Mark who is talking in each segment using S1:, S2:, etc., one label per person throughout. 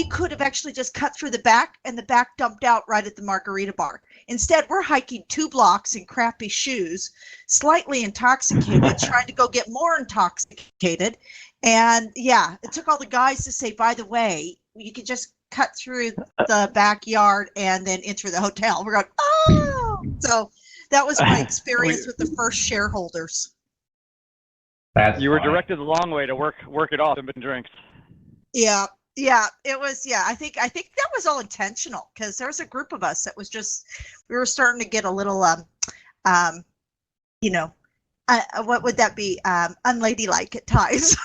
S1: we could have actually just cut through the back, and the back dumped out right at the margarita bar. Instead, we're hiking 2 blocks in crappy shoes, slightly intoxicated, trying to go get more intoxicated. And yeah, it took all the guys to say, by the way, you could just cut through the backyard and then enter the hotel. We're going, oh! So that was my experience with the first Shareholders.
S2: You were directed the long way to work it off and drinks.
S1: Yeah, it was. Yeah, I think that was all intentional, because there was a group of us that was just, we were starting to get a little, what would that be? Unladylike at times.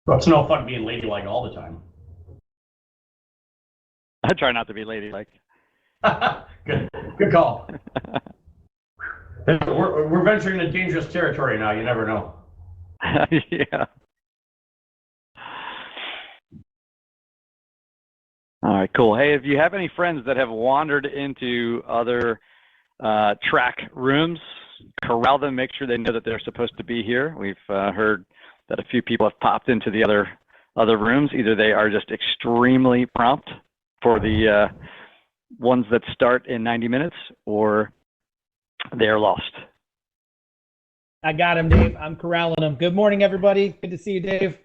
S3: Well, it's no fun being ladylike all the time.
S2: I try not to be ladylike.
S3: Good call. We're venturing into dangerous territory now. You never know.
S2: Yeah. All right, cool. Hey, if you have any friends that have wandered into other track rooms, corral them, make sure they know that they're supposed to be here. We've heard that a few people have popped into the other rooms. Either they are just extremely prompt for the ones that start in 90 minutes, or they are lost.
S4: I got him, Dave. I'm corralling him. Good morning, everybody. Good to see you, Dave.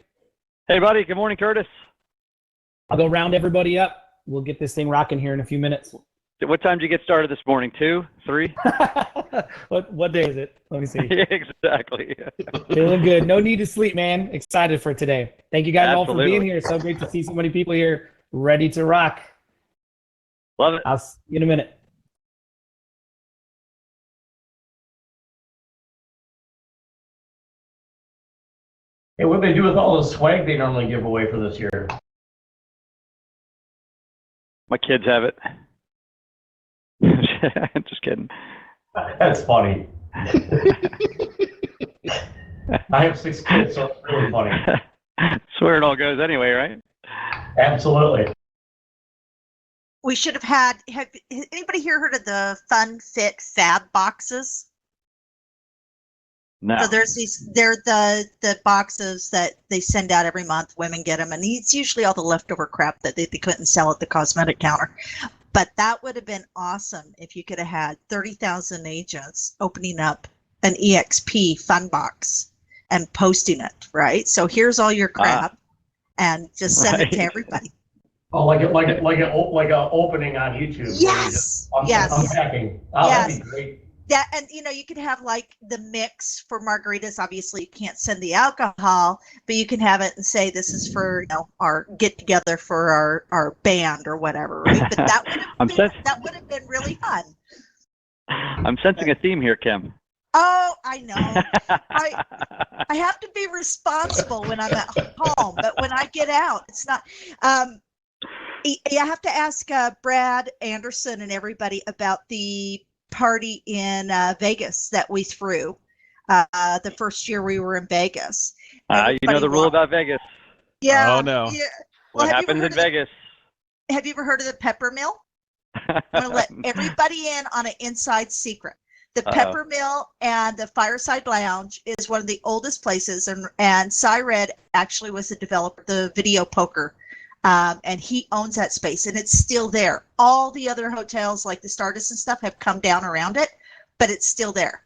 S2: Hey, buddy. Good morning, Curtis.
S4: I'll go round everybody up. We'll get this thing rocking here in a few minutes.
S2: What time did you get started this morning? 2, 3?
S4: What day is it? Let me see.
S2: Yeah, exactly.
S4: Feeling good. No need to sleep, man. Excited for today. Thank you guys
S2: Absolutely.
S4: all for being here. So great to see so many people here ready to rock.
S2: Love it.
S4: I'll see you in a minute.
S3: Hey, what do they do with all the swag they normally give away for this year?
S2: My kids have it. Just kidding.
S3: That's funny. I have 6 kids, so it's really funny.
S2: That's where it all goes anyway, right?
S3: Absolutely.
S1: We should have had, have anybody here heard of the Fun Fit Fab boxes?
S2: No.
S1: So they're the boxes that they send out every month. Women get them, and it's usually all the leftover crap that they couldn't sell at the cosmetic counter. But that would have been awesome if you could have had 30,000 agents opening up an EXP fun box and posting it, right? So here's all your crap, and just send it to everybody.
S3: Oh, like a opening on YouTube.
S1: Yes. Yes.
S3: Unpacking. Oh,
S1: Yes.
S3: that'd be great.
S1: Yeah, and you could have like the mix for margaritas. Obviously, you can't send the alcohol, but you can have it and say this is for our get together for our band or whatever, right? But that would have been really fun.
S2: I'm sensing a theme here, Kim.
S1: Oh, I know. I have to be responsible when I'm at home, but when I get out, it's not. I have to ask Brad Anderson and everybody about the party in Vegas that we threw the first year we were in Vegas.
S2: You know the rule about Vegas.
S1: Yeah.
S5: Oh no.
S1: Yeah.
S2: What happens in Vegas?
S1: Have you ever heard of the pepper mill? I'm going to let everybody in on an inside secret. The Pepper Mill and the Fireside Lounge is one of the oldest places, and Cy Red actually was the developer of the video poker. And he owns that space, and it's still there. All the other hotels, like the Stardust and stuff, have come down around it, but it's still there.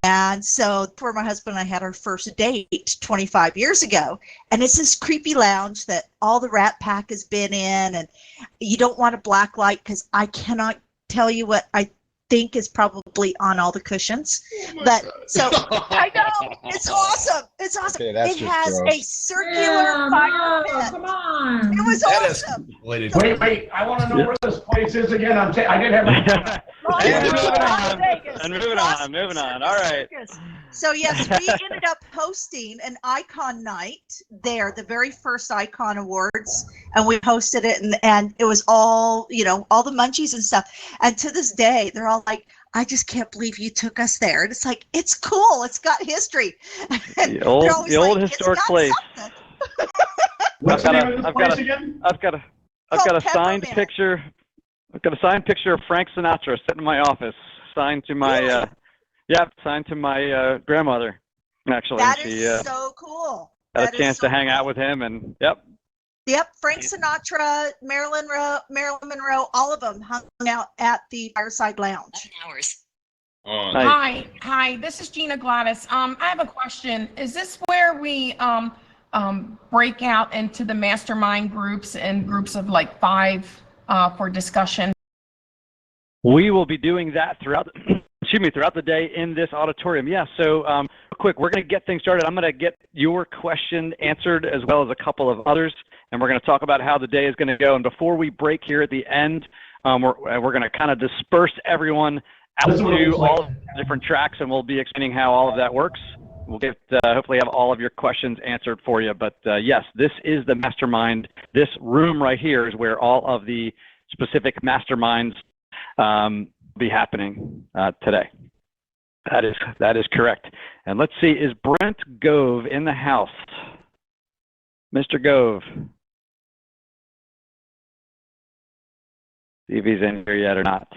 S1: And so for my husband and I had our first date 25 years ago, and it's this creepy lounge that all the Rat Pack has been in, and you don't want a black light because I cannot tell you what I think is probably on all the cushions. So I know it's awesome. It's awesome.
S5: Okay, that's
S1: it
S5: just
S1: has
S5: gross.
S1: a circular fire pit.
S6: Come on.
S1: It was
S5: That
S1: awesome.
S3: Wait, I want to know where this place is again. I did have
S2: Moving on. All right.
S1: So yes, we ended up hosting an icon night there, the very first Icon Awards, and we hosted it, and it was all, all the munchies and stuff. And to this day, they're all like, I just can't believe you took us there. And it's like, it's cool. It's got history.
S2: The old historic place.
S3: What's the name of this place again?
S2: I've got a signed picture. I've got a signed picture of Frank Sinatra sitting in my office, signed to my signed to my grandmother. Actually,
S1: That is so cool.
S2: got
S1: That
S2: a
S1: is
S2: chance
S1: so
S2: to hang
S1: cool.
S2: out with him, and yep.
S1: Yep, Frank Sinatra, Marilyn Monroe, all of them hung out at the Fireside Lounge.
S5: Hours.
S2: Nice.
S6: Hi. This is Gina Gladys. I have a question. Is this where we break out into the mastermind groups and groups of like 5 for discussion?
S2: We will be doing that throughout throughout the day in this auditorium. Yeah, so quick, we're going to get things started. I'm going to get your question answered as well as a couple of others, and we're going to talk about how the day is going to go. And before we break here at the end, we're going to kind of disperse everyone out to all of the different tracks, and we'll be explaining how all of that works. We'll get hopefully have all of your questions answered for you. But yes, this is the mastermind. This room right here is where all of the specific masterminds be happening today. That is correct. And let's see, is Brent Gove in the house? Mr. Gove. See if he's in here yet or not.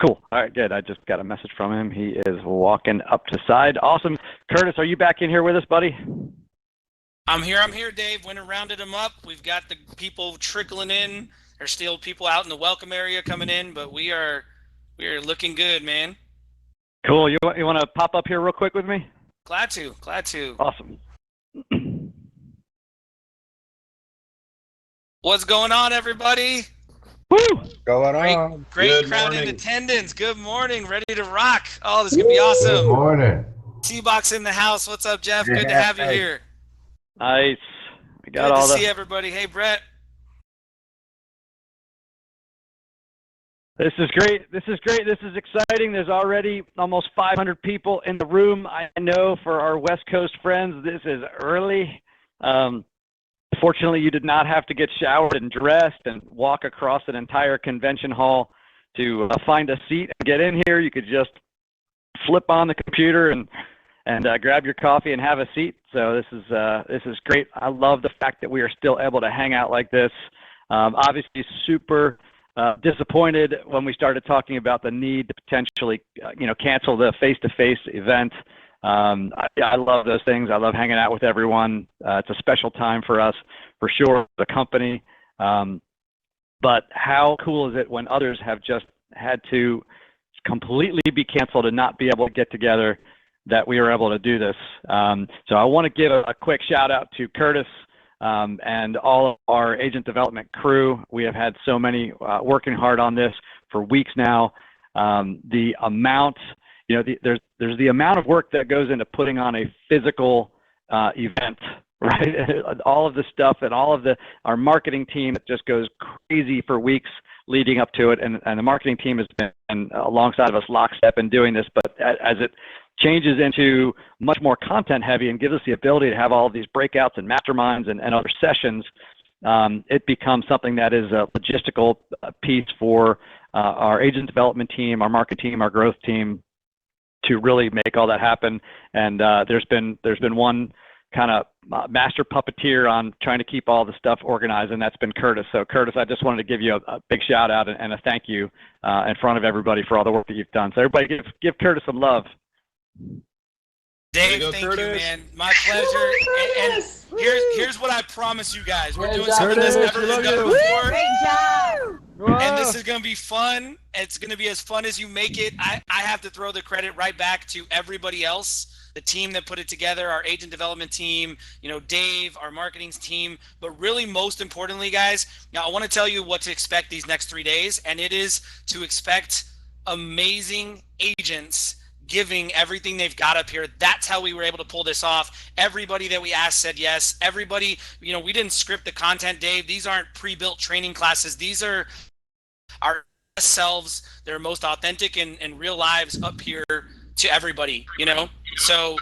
S2: Cool. All right, good. I just got a message from him. He is walking up to side. Awesome. Curtis, are you back in here with us, buddy?
S7: I'm here, Dave. Went and rounded them up. We've got the people trickling in. There's still people out in the welcome area coming in, but we are looking good, man.
S2: Cool. You want to pop up here real quick with me?
S7: Glad to.
S2: Awesome.
S7: What's going on, everybody?
S2: Woo!
S8: Going on.
S7: Great
S8: Good
S7: crowd
S8: morning.
S7: in attendance. Good morning. Ready to rock. Oh, this is going to be awesome.
S8: Good morning.
S7: T-Box in the house. What's up, Jeff? Good to
S8: Yeah,
S7: have you
S8: hey.
S7: here.
S2: Nice. We got
S7: Good
S2: all
S7: to see everybody. Hey, Brett.
S2: This is great. This is exciting. There's already almost 500 people in the room. I know for our West Coast friends, this is early. Fortunately, you did not have to get showered and dressed and walk across an entire convention hall to find a seat and get in here. You could just flip on the computer and grab your coffee and have a seat. So this is great. I love the fact that we are still able to hang out like this. Obviously, super disappointed when we started talking about the need to potentially, cancel the face-to-face event. I love those things. I love hanging out with everyone. It's a special time for us, for sure, the company. But how cool is it when others have just had to completely be canceled and not be able to get together, that we were able to do this. So I want to give a quick shout out to Curtis and all of our agent development crew. We have had so many working hard on this for weeks now. The amount, there's the amount of work that goes into putting on a physical event, right? All of the stuff and all of our marketing team just goes crazy for weeks leading up to it, and the marketing team has been alongside of us lockstep in doing this. But as it changes into much more content heavy and gives us the ability to have all of these breakouts and masterminds and other sessions, it becomes something that is a logistical piece for our agent development team, our market team, our growth team, to really make all that happen. And there's been one kind of master puppeteer on trying to keep all the stuff organized, and that's been Curtis. So Curtis, I just wanted to give you a big shout out and a thank you in front of everybody for all the work that you've done. So everybody give Curtis some love.
S7: Dave, thank you, man. My pleasure. And here's what I promise you guys. We're doing something that's never been done before.
S6: Great job.
S7: And this is going to be fun. It's going to be as fun as you make it. I have to throw the credit right back to everybody else, the team that put it together, our agent development team, Dave, our marketing team. But really, most importantly, guys, now I want to tell you what to expect these next 3 days, and it is to expect amazing agents giving everything they've got up here. That's how we were able to pull this off. Everybody that we asked said yes. Everybody, we didn't script the content, Dave. These aren't pre-built training classes. These are our selves, their most authentic and real lives up here to everybody, So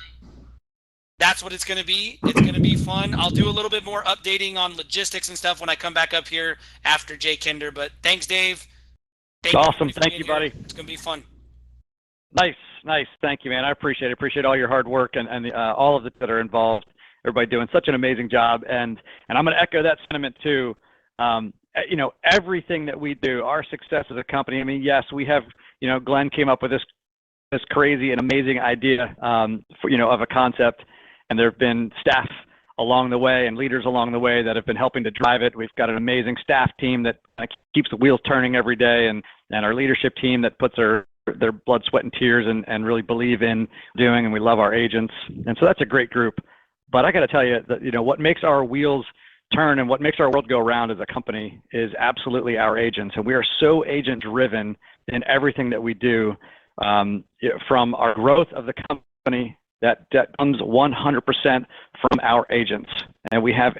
S7: that's what it's going to be. It's going to be fun. I'll do a little bit more updating on logistics and stuff when I come back up here after Jay Kinder. But thanks, Dave.
S2: Awesome. Thank you, buddy.
S7: It's going to be fun.
S2: Nice. Thank you, man. I appreciate it. Appreciate all your hard work and all of it that are involved. Everybody doing such an amazing job. And I'm going to echo that sentiment too. Everything that we do, our success as a company. I mean, yes, we have, Glenn came up with this this crazy and amazing idea, of a concept, and there have been staff along the way and leaders along the way that have been helping to drive it. We've got an amazing staff team that keeps the wheels turning every day, and our leadership team that puts their blood, sweat, and tears and really believe in doing, and we love our agents. And so that's a great group. But I got to tell you that, what makes our wheels turn and what makes our world go round as a company is absolutely our agents. And we are so agent driven in everything that we do, from our growth of the company that comes 100% from our agents. And we have,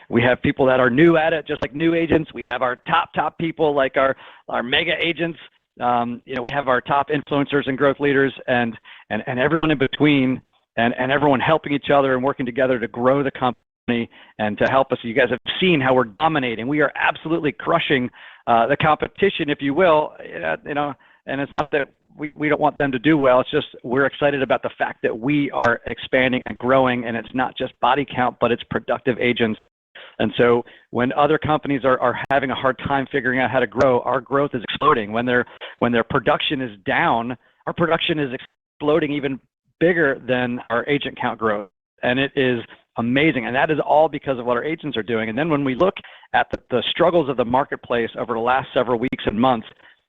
S2: we have people that are new at it, just like new agents. We have our top people like our mega agents. We have our top influencers and growth leaders and everyone in between, and everyone helping each other and working together to grow the company and to help us. You guys have seen how we're dominating. We are absolutely crushing the competition, if you will, and it's not that we don't want them to do well. It's just we're excited about the fact that we are expanding and growing, and it's not just body count, but it's productive agents. And so when other companies are having a hard time figuring out how to grow, our growth is exploding. When their production is down, our production is exploding even bigger than our agent count growth. And it is amazing. And that is all because of what our agents are doing. And then when we look at the struggles of the marketplace over the last several weeks and months,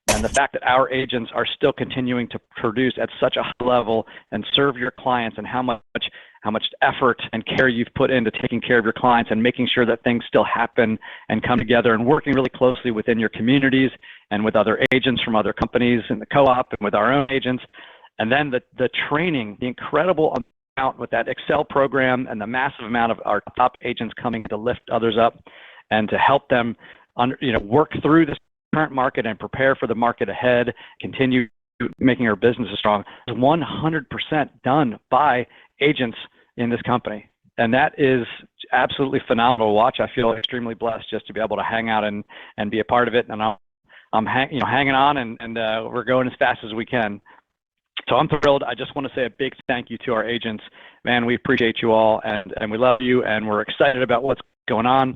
S2: and the fact that our agents are still continuing to produce at such a high level and serve your clients, and how much effort and care you've put into taking care of your clients and making sure that things still happen and come together, and working really closely within your communities and with other agents from other companies in the co-op and with our own agents. And then the training, the incredible amount with that Excel program, and the massive amount of our top agents coming to lift others up and to help them work through this current market and prepare for the market ahead, continue making our businesses strong, is 100% done by agents in this company. And that is absolutely phenomenal to watch. I feel extremely blessed just to be able to hang out and be a part of it. And I'm hanging on, and we're going as fast as we can. So I'm thrilled. I just want to say a big thank you to our agents. Man, we appreciate you all, and we love you, and we're excited about what's going on.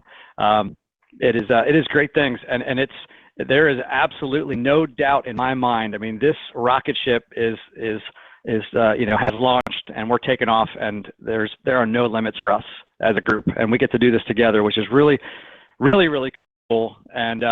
S2: It is great things, and there is absolutely no doubt in my mind. I mean, this rocket ship has launched, and we're taking off, and there are no limits for us as a group, and we get to do this together, which is really, really, really cool. And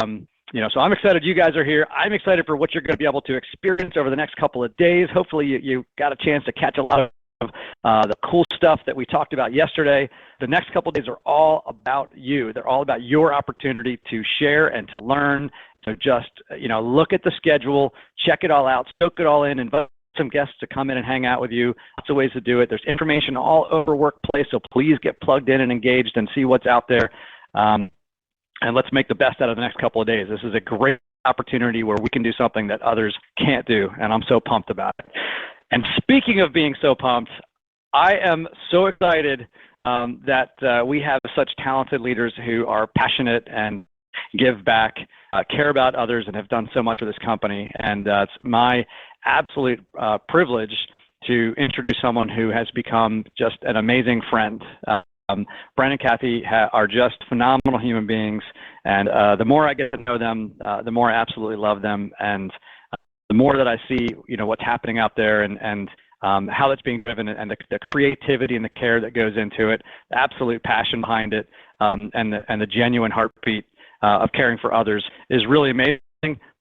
S2: so I'm excited you guys are here. I'm excited for what you're going to be able to experience over the next couple of days. Hopefully you got a chance to catch a lot of the cool stuff that we talked about yesterday. The next couple of days are all about you. They're all about your opportunity to share and to learn. So just, look at the schedule, check it all out, soak it all in, and invite some guests to come in and hang out with you. Lots of ways to do it. There's information all over Workplace, so please get plugged in and engaged and see what's out there. And let's make the best out of the next couple of days. This is a great opportunity where we can do something that others can't do, and I'm so pumped about it. And speaking of being so pumped, I am so excited that we have such talented leaders who are passionate and give back, care about others, and have done so much for this company. And it's my absolute privilege to introduce someone who has become just an amazing friend. Brent and Kathy are just phenomenal human beings, and the more I get to know them, the more I absolutely love them, and the more that I see, what's happening out there, and how it's being driven, and the creativity and the care that goes into it, the absolute passion behind it, and the genuine heartbeat of caring for others is really amazing.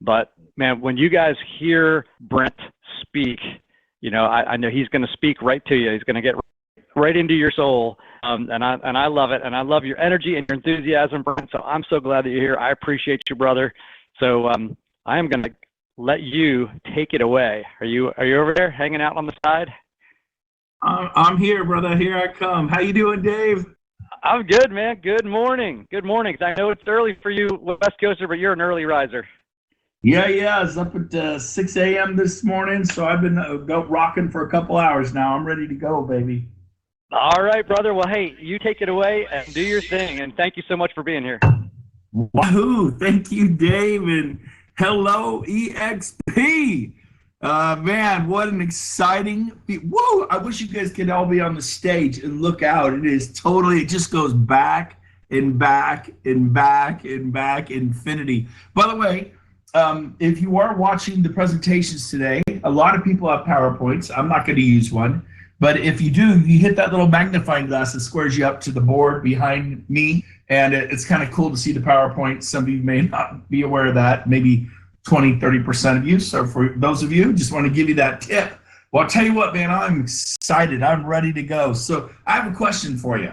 S2: But man, when you guys hear Brent speak, I know he's going to speak right to you. He's going to get right into your soul, and I love it, and I love your energy and your enthusiasm, Brent. So I'm so glad that you're here. I appreciate you, brother. So I am going to let you take it away. Are you over there hanging out on the side?
S5: I'm here, brother. Here I come. How you doing, Dave?
S2: I'm good, man. Good morning. Good morning. I know it's early for you, West Coaster, but you're an early riser.
S5: Yeah. I was up at 6 a.m. this morning, so I've been rocking for a couple hours now. I'm ready to go, baby.
S2: All right, brother. Well, hey, you take it away and do your thing, and thank you so much for being here.
S5: Wahoo! Thank you, Dave, and hello, EXP. Man, what an exciting, whoa, I wish you guys could all be on the stage and look out. It just goes back and back and back and back, infinity. By the way, if you are watching the presentations today, A lot of people have PowerPoints. I'm not going to use one. But if you do, you hit that little magnifying glass that squares you up to the board behind me. And it's kind of cool to see the PowerPoint. Some of you may not be aware of that. Maybe 20, 30% of you. So for those of you, just want to give you that tip. Well, I'll tell you what, man, I'm excited. I'm ready to go. So I have a question for you.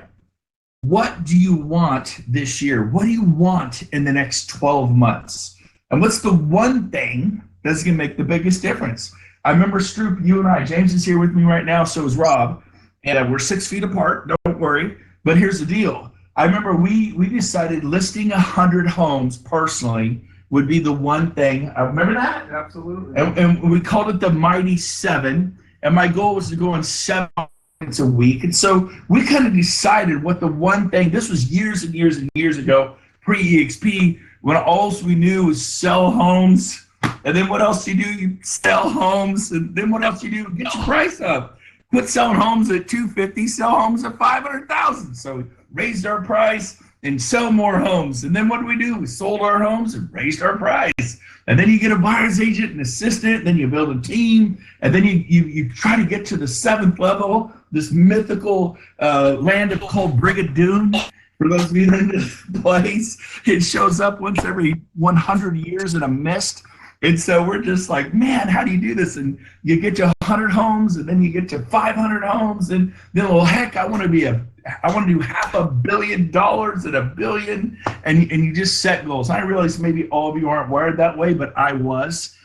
S5: What do you want this year? What do you want in the next 12 months? And what's the one thing that's going to make the biggest difference? I remember, Stroop, you and I, James is here with me right now, so is Rob, and we're 6 feet apart, don't worry. But here's the deal. I remember we decided listing 100 homes personally would be the one thing. I remember that?
S8: Absolutely.
S5: And we called it the Mighty 7, and my goal was to go on 7 a week. And so we kind of decided what the one thing, this was years and years and years ago, pre-EXP, when all we knew was sell homes. And then what else do you do? You sell homes. And then what else do you do? Get your price up. Quit selling homes at $250, sell homes at $500,000. So we raised our price and sell more homes. And then what do? We sold our homes and raised our price. And then you get a buyer's agent and assistant, then you build a team, and then you try to get to the 7th level, this mythical land called Brigadoon. For those of you that are in this place, it shows up once every 100 years in a mist. And so we're just like, man, how do you do this? And you get to 100 homes, and then you get to 500 homes, and then, well, heck, I want to do $500 million and $1 billion, and you just set goals. I realize maybe all of you aren't wired that way, but I was.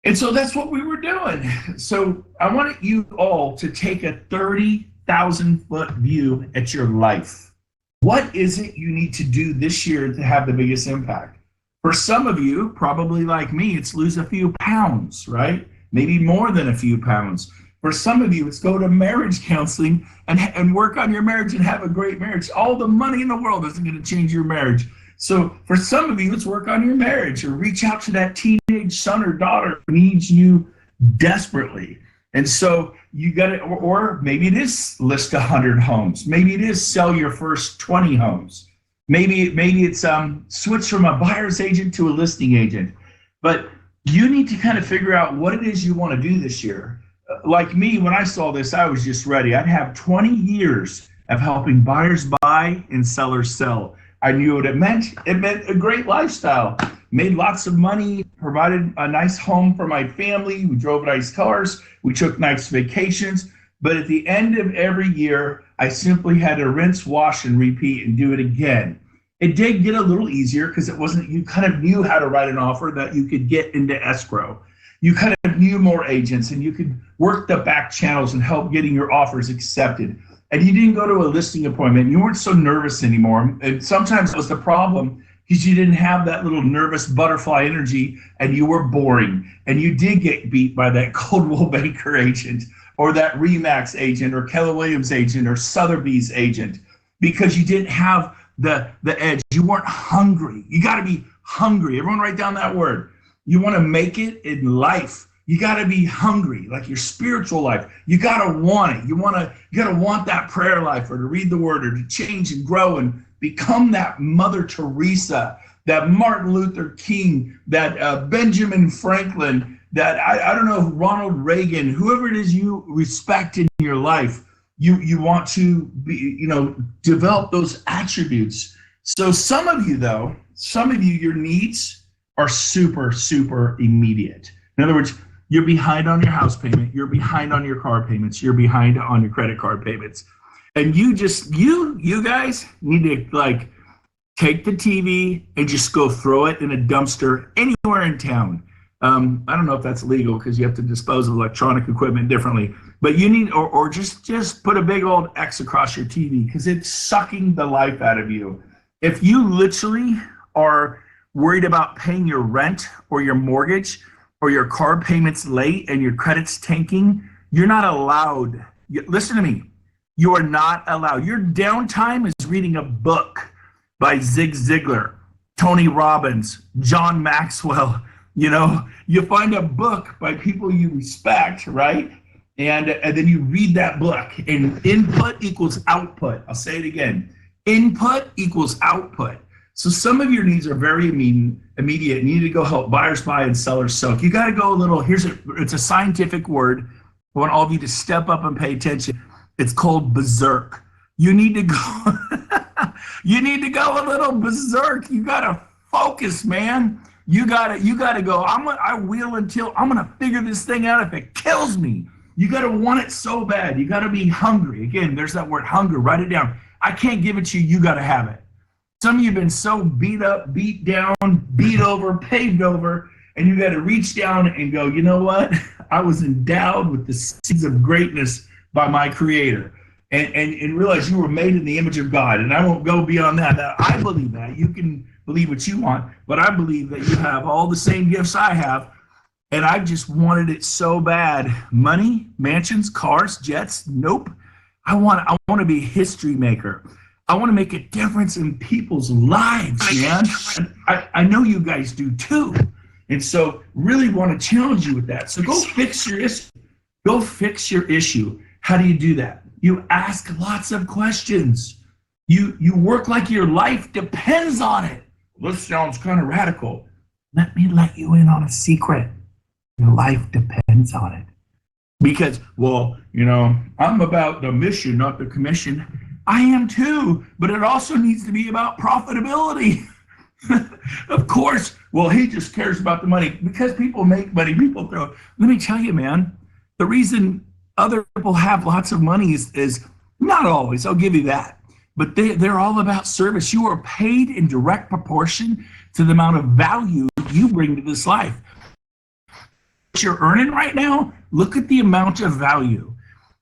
S5: And so that's what we were doing. So I want you all to take a 30,000-foot view at your life. What is it you need to do this year to have the biggest impact? For some of you, probably like me, it's lose a few pounds, right? Maybe more than a few pounds. For some of you, it's go to marriage counseling and work on your marriage and have a great marriage. All the money in the world isn't going to change your marriage. So for some of you, it's work on your marriage or reach out to that teenage son or daughter who needs you desperately. And so you got to, or maybe it is list 100 homes. Maybe it is sell your first 20 homes. Maybe it's switch from a buyer's agent to a listing agent. But you need to kind of figure out what it is you want to do this year. Like me, when I saw this, I was just ready. I'd have 20 years of helping buyers buy and sellers sell. I knew what it meant. It meant a great lifestyle. Made lots of money, provided a nice home for my family. We drove nice cars. We took nice vacations. But at the end of every year, I simply had to rinse, wash, and repeat and do it again. It did get a little easier because it wasn't, you kind of knew how to write an offer that you could get into escrow. You kind of knew more agents and you could work the back channels and help getting your offers accepted. And you didn't go to a listing appointment. You weren't so nervous anymore. And sometimes it was the problem because you didn't have that little nervous butterfly energy and you were boring. And you did get beat by that Coldwell Banker agent or that Remax agent or Keller Williams agent or Sotheby's agent because you didn't have the edge. You weren't hungry. You got to be hungry. Everyone write down that word. You want to make it in life. You got to be hungry, like your spiritual life. You got to want it. You got to want that prayer life or to read the word or to change and grow and become that Mother Teresa, that Martin Luther King, that Benjamin Franklin, that I don't know, Ronald Reagan, whoever it is you respect in your life. You want to be, develop those attributes. So some of you, your needs are super, super immediate. In other words, you're behind on your house payment, you're behind on your car payments, you're behind on your credit card payments. And you guys need to take the TV and just go throw it in a dumpster anywhere in town. I don't know if that's legal because you have to dispose of electronic equipment differently, but you need, or just put a big old X across your TV because it's sucking the life out of you. If you literally are worried about paying your rent or your mortgage or your car payments late and your credit's tanking, you're not allowed. Listen to me. You are not allowed. Your downtime is reading a book by Zig Ziglar, Tony Robbins, John Maxwell. You find a book by people you respect, right? And then you read that book, and input equals output. I'll say it again. Input equals output. So some of your needs are very immediate. You need to go help buyers buy and sellers sell. You got to go a little, it's a scientific word. I want all of you to step up and pay attention. It's called berserk. You need to go, you need to go a little berserk. You got to focus, man. You gotta go. I will until I'm gonna figure this thing out if it kills me. You gotta want it so bad. You gotta be hungry. Again, there's that word hunger. Write it down. I can't give it to you. You gotta have it. Some of you have been so beat up, beat down, beat over, paved over, and you gotta reach down and go, you know what? I was endowed with the seeds of greatness by my Creator. And realize you were made in the image of God. And I won't go beyond that. I believe that. You can believe what you want, but I believe that you have all the same gifts I have, and I just wanted it so bad. Money, mansions, cars, jets, nope. I want to be a history maker. I want to make a difference in people's lives, man. I know you guys do too, and so really want to challenge you with that. So go fix your issue. Go fix your issue. How do you do that? You ask lots of questions. You work like your life depends on it. This sounds kind of radical. Let me let you in on a secret. Your life depends on it. Because, well, you know, I'm about the mission, not the commission. I am too, but it also needs to be about profitability. Of course, well, he just cares about the money. Because people make money, people throw. Let me tell you, man, the reason other people have lots of money is not always, I'll give you that. But they're all about service. You are paid in direct proportion to the amount of value you bring to this life. What you're earning right now, look at the amount of value.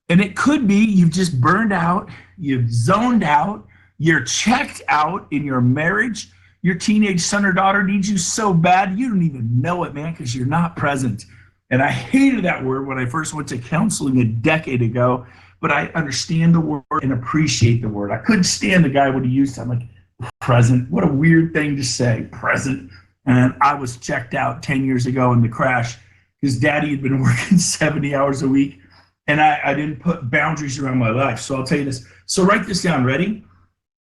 S5: And it could be you've just burned out, you've zoned out, you're checked out in your marriage. Your teenage son or daughter needs you so bad, you don't even know it, man, because you're not present. And I hated that word when I first went to counseling a decade ago. But I understand the word and appreciate the word. I couldn't stand the guy when he used it. I'm like, present. What a weird thing to say, present. And I was checked out 10 years ago in the crash because daddy had been working 70 hours a week and I didn't put boundaries around my life. So I'll tell you this. So write this down. Ready?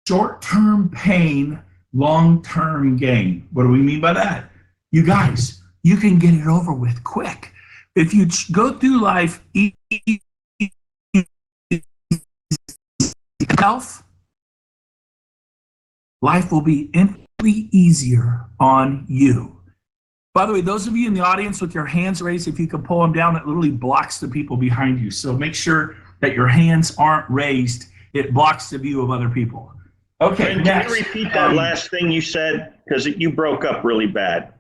S5: Short-term pain, long-term gain. What do we mean by that? You guys, you can get it over with quick. If you go through life health, life will be infinitely easier on you. By the way, those of you in the audience with your hands raised, if you can pull them down, it literally blocks the people behind you. So make sure that your hands aren't raised. It blocks the view of other people. Okay,
S9: Brent,
S5: next.
S9: can you repeat that last thing you said? Because you broke up really bad.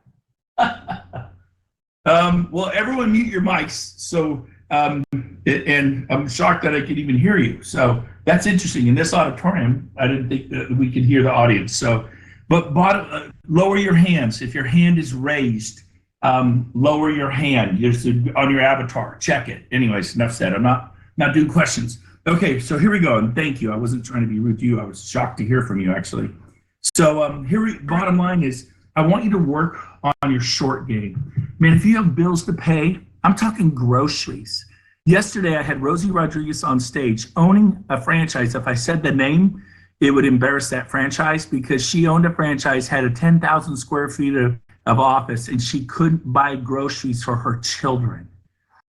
S5: Well, everyone mute your mics. So, and I'm shocked that I could even hear you. So that's interesting. In this auditorium, I didn't think that we could hear the audience. So, but lower your hands. If your hand is raised, lower your hand. There's on your avatar. Check it. Anyways, enough said. I'm not doing questions. Okay, so here we go. And thank you. I wasn't trying to be rude to you. I was shocked to hear from you, actually. So bottom line is, I want you to work on your short game. Man, if you have bills to pay, I'm talking groceries. Yesterday, I had Rosie Rodriguez on stage owning a franchise. If I said the name, it would embarrass that franchise because she owned a franchise, had a 10,000 square feet of office, and she couldn't buy groceries for her children.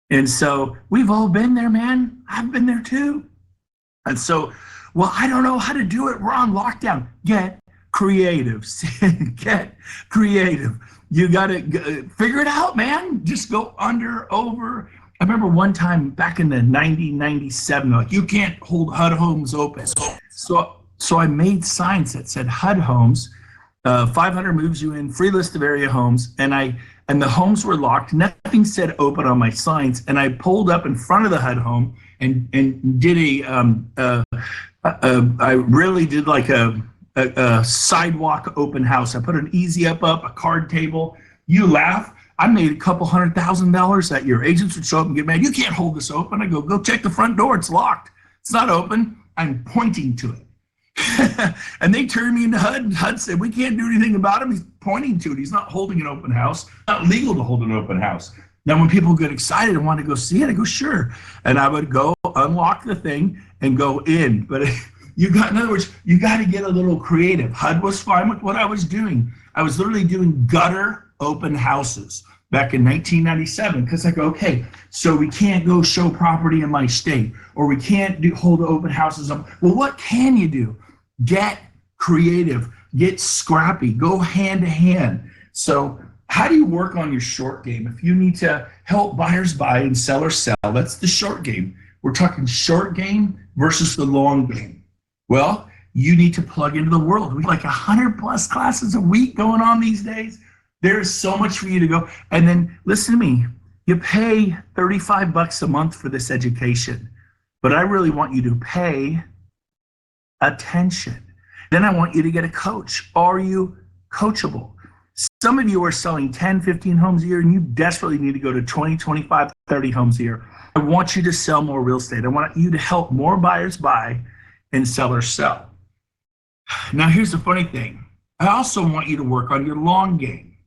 S5: And so we've all been there, man. I've been there too. And so, well, I don't know how to do it. We're on lockdown. Get creative. Get creative. You got to figure it out, man. Just go under, over. I remember one time back in the 97, like, you can't hold HUD homes open. So I made signs that said HUD homes, 500 moves you in, free list of area homes, and the homes were locked. Nothing said open on my signs, and I pulled up in front of the HUD home and did I really did like a sidewalk open house. I put an easy up, a card table. You laugh. I made a couple $100,000 that your agents would show up and get mad. You can't hold this open. I go check the front door. It's locked. It's not open. I'm pointing to it. And they turned me into HUD. HUD said, we can't do anything about him. He's pointing to it. He's not holding an open house. It's not legal to hold an open house. Now, when people get excited and want to go see it, I go, sure. And I would go unlock the thing and go in. But in other words, you got to get a little creative. HUD was fine with what I was doing. I was literally doing gutter open houses back in 1997 because I go, okay, so we can't go show property in my state, or we can't hold open houses up. Well, what can you do? Get creative, get scrappy, go hand to hand. So how do you work on your short game? If you need to help buyers buy and sellers sell, that's the short game. We're talking short game versus the long game. Well, you need to plug into the world. We have like 100 plus classes a week going on these days. There's so much for you to go. And then listen to me, you pay $35 a month for this education, but I really want you to pay attention. Then I want you to get a coach. Are you coachable? Some of you are selling 10, 15 homes a year, and you desperately need to go to 20, 25, 30 homes a year. I want you to sell more real estate. I want you to help more buyers buy and sellers sell. Now, here's the funny thing. I also want you to work on your long game.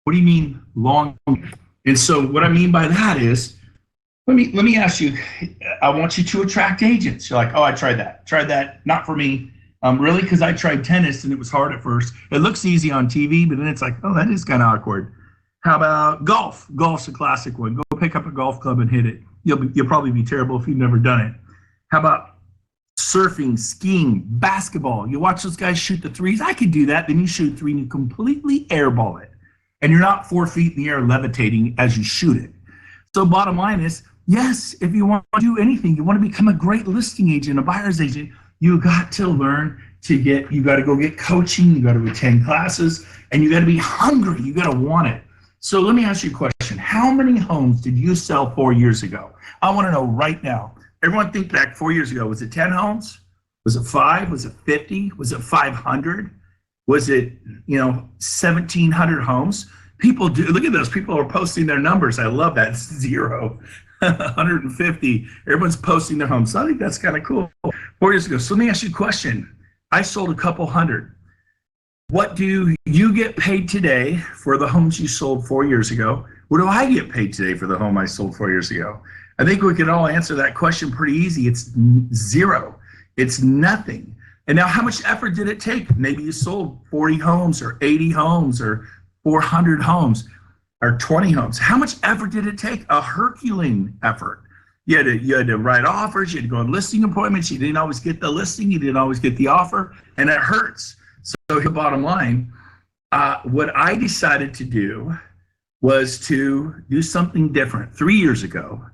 S5: What do you mean long? And so what I mean by that is, let me ask you, I want you to attract agents. You're like, oh, I tried that, not for me. Really, because I tried tennis and it was hard at first. It looks easy on TV, but then it's like, oh, that is kind of awkward. How about golf? Golf's a classic one. Go pick up a golf club and hit it. You'll probably be terrible if you've never done it. How about surfing, skiing, basketball? You watch those guys shoot the threes. I could do that. Then you shoot three and you completely airball it. And you're not 4 feet in the air levitating as you shoot it. So bottom line is, yes, if you want to do anything, you want to become a great listing agent, a buyer's agent, you got to learn you got to go get coaching, you got to attend classes, and you got to be hungry. You got to want it. So let me ask you a question. How many homes did you sell 4 years ago? I want to know right now. Everyone think back 4 years ago. Was it 10 homes? Was it 5? Was it 50? Was it 500? Was it, 1,700 homes? People do, look at those. People are posting their numbers. I love that. It's 0, 150. Everyone's posting their homes. So I think that's kind of cool. 4 years ago. So let me ask you a question. I sold a couple hundred. What do you get paid today for the homes you sold 4 years ago? What do I get paid today for the home I sold 4 years ago? I think we can all answer that question pretty easy. It's 0. It's nothing. And now how much effort did it take? Maybe you sold 40 homes or 80 homes or 400 homes or 20 homes. How much effort did it take? A Herculean effort. You had to write offers, you had to go on listing appointments, you didn't always get the listing, you didn't always get the offer, and it hurts. So the bottom line, what I decided to do was to do something different. 3 years ago,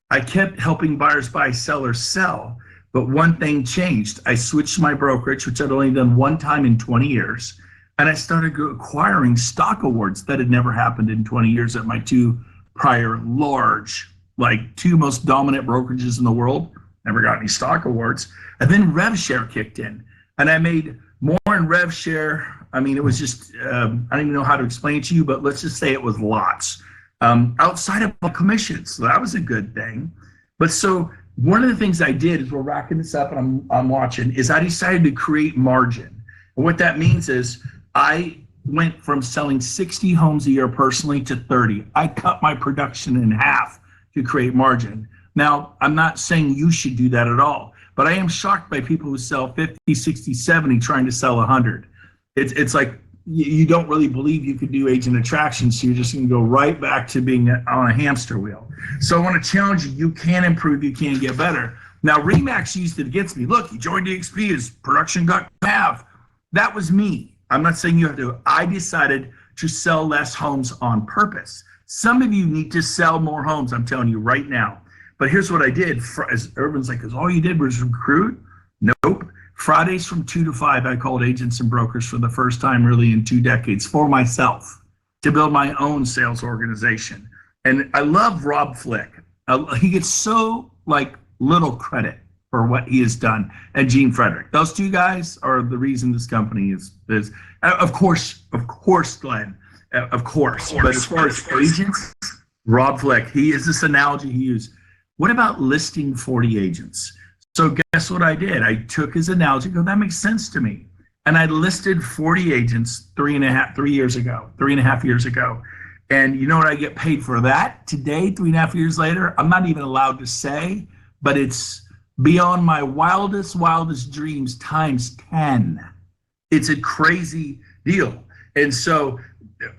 S5: I kept helping buyers buy, sellers sell, but one thing changed. I switched my brokerage, which I'd only done one time in 20 years, and I started acquiring stock awards that had never happened in 20 years at my two prior large, like 2 most dominant brokerages in the world. Never got any stock awards. And then rev share kicked in, and I made more in rev share. I mean, it was just, I don't even know how to explain it to you, but let's just say it was lots outside of commissions. So that was a good thing. But so one of the things I did is, we're racking this up and I'm watching, is I decided to create margin. And what that means is I went from selling 60 homes a year personally to 30. I cut my production in half to create margin. Now, I'm not saying you should do that at all, but I am shocked by people who sell 50, 60, 70 trying to sell 100. It's like you don't really believe you could do agent attraction, so you're just going to go right back to being on a hamster wheel. So I want to challenge you. You can improve. You can get better. Now, Remax used it against me. Look, he joined DXP. His production got half. That was me. I'm not saying you have to. I decided to sell less homes on purpose. Some of you need to sell more homes, I'm telling you right now. But here's what I did. As everyone's like, all you did was recruit? Nope. Fridays from 2 to 5, I called agents and brokers for the first time really in 2 decades for myself to build my own sales organization. And I love Rob Flick. He gets so little credit for what he has done, and Gene Frederick. Those 2 guys are the reason this company is of course, Glenn, of course. But as far as agents, Rob Flick, he is this analogy he used. What about listing 40 agents? So guess what I did? I took his analogy, that makes sense to me. And I listed 40 agents 3.5 years ago. And you know what I get paid for that today, 3.5 years later? I'm not even allowed to say, but it's beyond my wildest dreams times 10. It's a crazy deal. And so,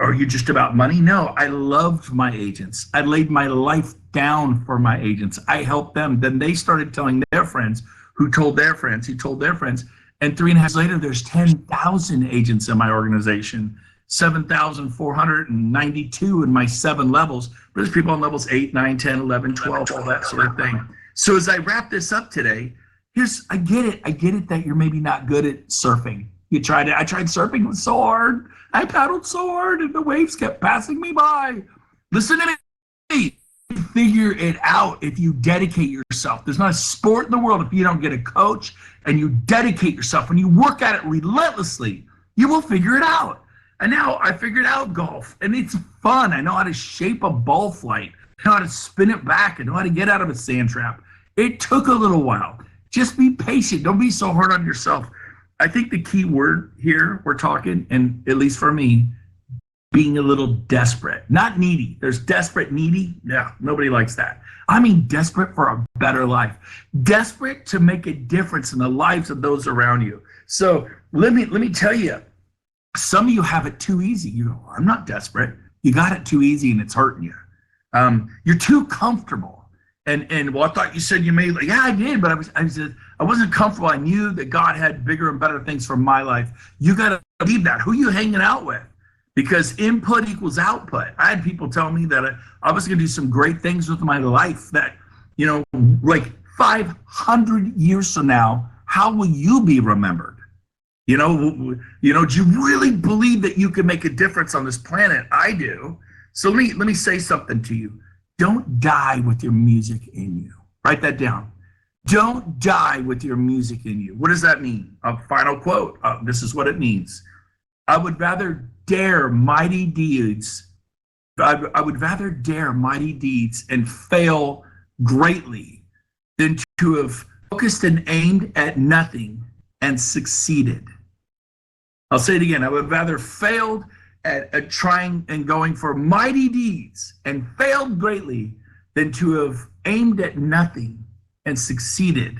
S5: are you just about money? No, I loved my agents. I laid my life down for my agents. I helped them. Then they started telling their friends, who told their friends, who told their friends. And 3.5 years later, there's 10,000 agents in my organization, 7,492 in my 7 levels. But there's people on levels 8, 9, 10, 11, 12, all that sort of thing. So as I wrap this up today, I get it that you're maybe not good at surfing. I tried surfing, it was so hard. I paddled so hard and the waves kept passing me by. Listen to me. Figure it out if you dedicate yourself. There's not a sport in the world if you don't get a coach and you dedicate yourself and you work at it relentlessly, you will figure it out. And now I figured out golf and it's fun. I know how to shape a ball flight. I know how to spin it back. I know how to get out of a sand trap. It took a little while. Just be patient. Don't be so hard on yourself. I think the key word here we're talking, and at least for me, being a little desperate, not needy. There's desperate, needy. Yeah, nobody likes that. I mean, desperate for a better life, desperate to make a difference in the lives of those around you. So let me tell you, some of you have it too easy. You go, I'm not desperate. You got it too easy and it's hurting you. You're too comfortable. And well, I thought you said you made, like, yeah, I did, but I wasn't comfortable. I knew that God had bigger and better things for my life. You got to believe that. Who are you hanging out with? Because input equals output. I had people tell me that I was going to do some great things with my life that, like 500 years from now, how will you be remembered? Do you really believe that you can make a difference on this planet? I do. So let me say something to you. Don't die with your music in you. Write that down. Don't die with your music in you. What does that mean? A final quote. This is what it means. I would rather dare mighty deeds. I would rather dare mighty deeds and fail greatly than to have focused and aimed at nothing and succeeded. I'll say it again. I would rather failed at trying and going for mighty deeds and failed greatly than to have aimed at nothing and succeeded,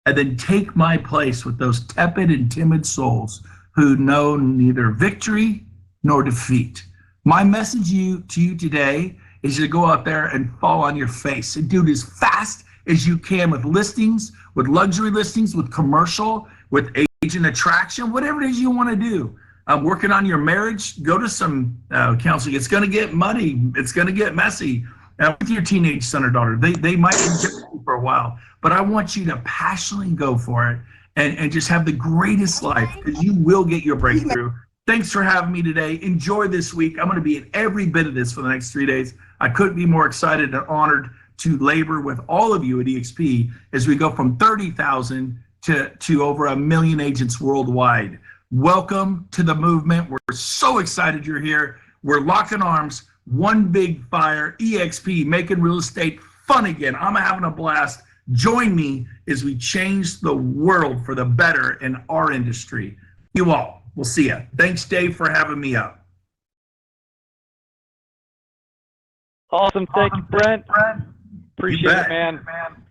S5: and then take my place with those tepid and timid souls who know neither victory nor defeat. My message to you today is to go out there and fall on your face and do it as fast as you can with listings, with luxury listings, with commercial, with agent attraction, whatever it is you want to do. Working on your marriage, go to some counseling. It's going to get muddy. It's going to get messy. With your teenage son or daughter, they might reject you for a while, but I want you to passionately go for it and just have the greatest life, because you will get your breakthrough. Thanks for having me today. Enjoy this week. I'm going to be at every bit of this for the next 3 days. I couldn't be more excited and honored to labor with all of you at EXP as we go from 30,000 to over 1 million agents worldwide. Welcome to the movement. We're so excited you're here. We're locking arms. One big fire. EXP, making real estate fun again. I'm having a blast. Join me as we change the world for the better in our industry. You all. We'll see you. Thanks, Dave, for having me up.
S2: Awesome. Thank you, Brent. Appreciate it, man.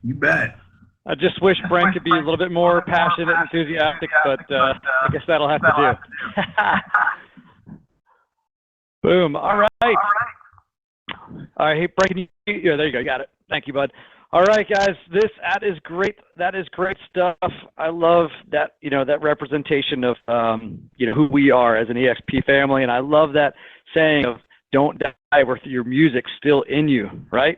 S5: You bet.
S2: I just wish Brent could be a little bit more passionate and enthusiastic, but I guess that'll have to do. Boom. All right. All right. Hey, Brent, can you, yeah, there you go. Got it. Thank you, bud. All right, guys, that is great. That is great stuff. I love that, that representation of, who we are as an EXP family. And I love that saying of don't die with your music still in you, right?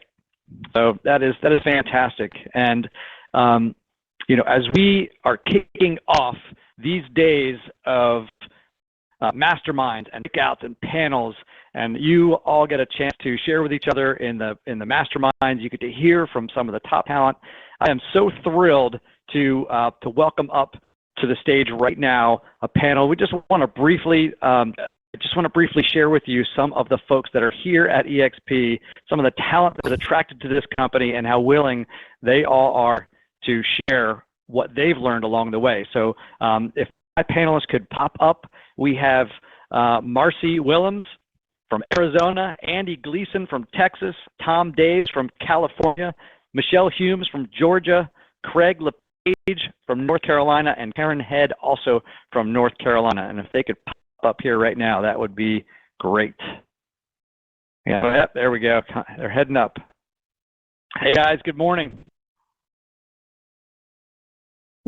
S2: So that is fantastic. And, as we are kicking off these days of masterminds and kickouts and panels, and you all get a chance to share with each other in the masterminds. You get to hear from some of the top talent. I am so thrilled to welcome up to the stage right now a panel. We just want to briefly share with you some of the folks that are here at EXP, some of the talent that is attracted to this company, and how willing they all are to share what they've learned along the way. So if my panelists could pop up, we have Marcy Willems from Arizona, Andy Gleason from Texas, Tom Daves from California, Michelle Humes from Georgia, Craig LePage from North Carolina, and Karen Head also from North Carolina. And if they could pop up here right now, that would be great. Yeah, yep, there we go. They're heading up. Hey guys, good morning.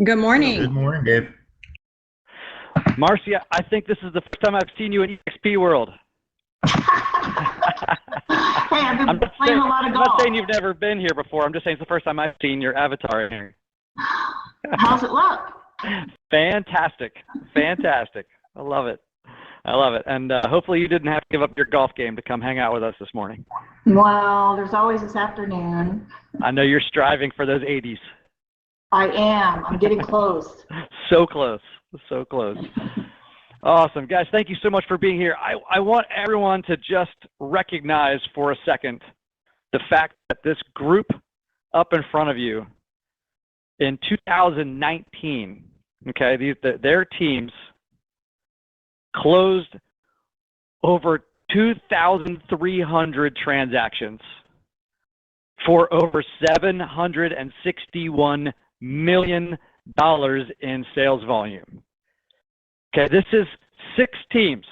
S10: Good morning.
S8: Good morning, Dave.
S2: Marcia, I think this is the first time I've seen you in EXP world.
S10: Hey, I've been playing a lot of golf.
S2: I'm not saying you've never been here before. I'm just saying it's the first time I've seen your avatar here.
S10: How's it look?
S2: Fantastic. Fantastic. I love it. I love it. And hopefully you didn't have to give up your golf game to come hang out with us this morning.
S10: Well, there's always this afternoon.
S2: I know you're striving for those 80s.
S10: I am. I'm getting close.
S2: So close. So close. Awesome. Guys, thank you so much for being here. I want everyone to just recognize for a second the fact that this group up in front of you in 2019, okay, their teams closed over 2,300 transactions for over $761 million in sales volume. Okay, this is 6 teams,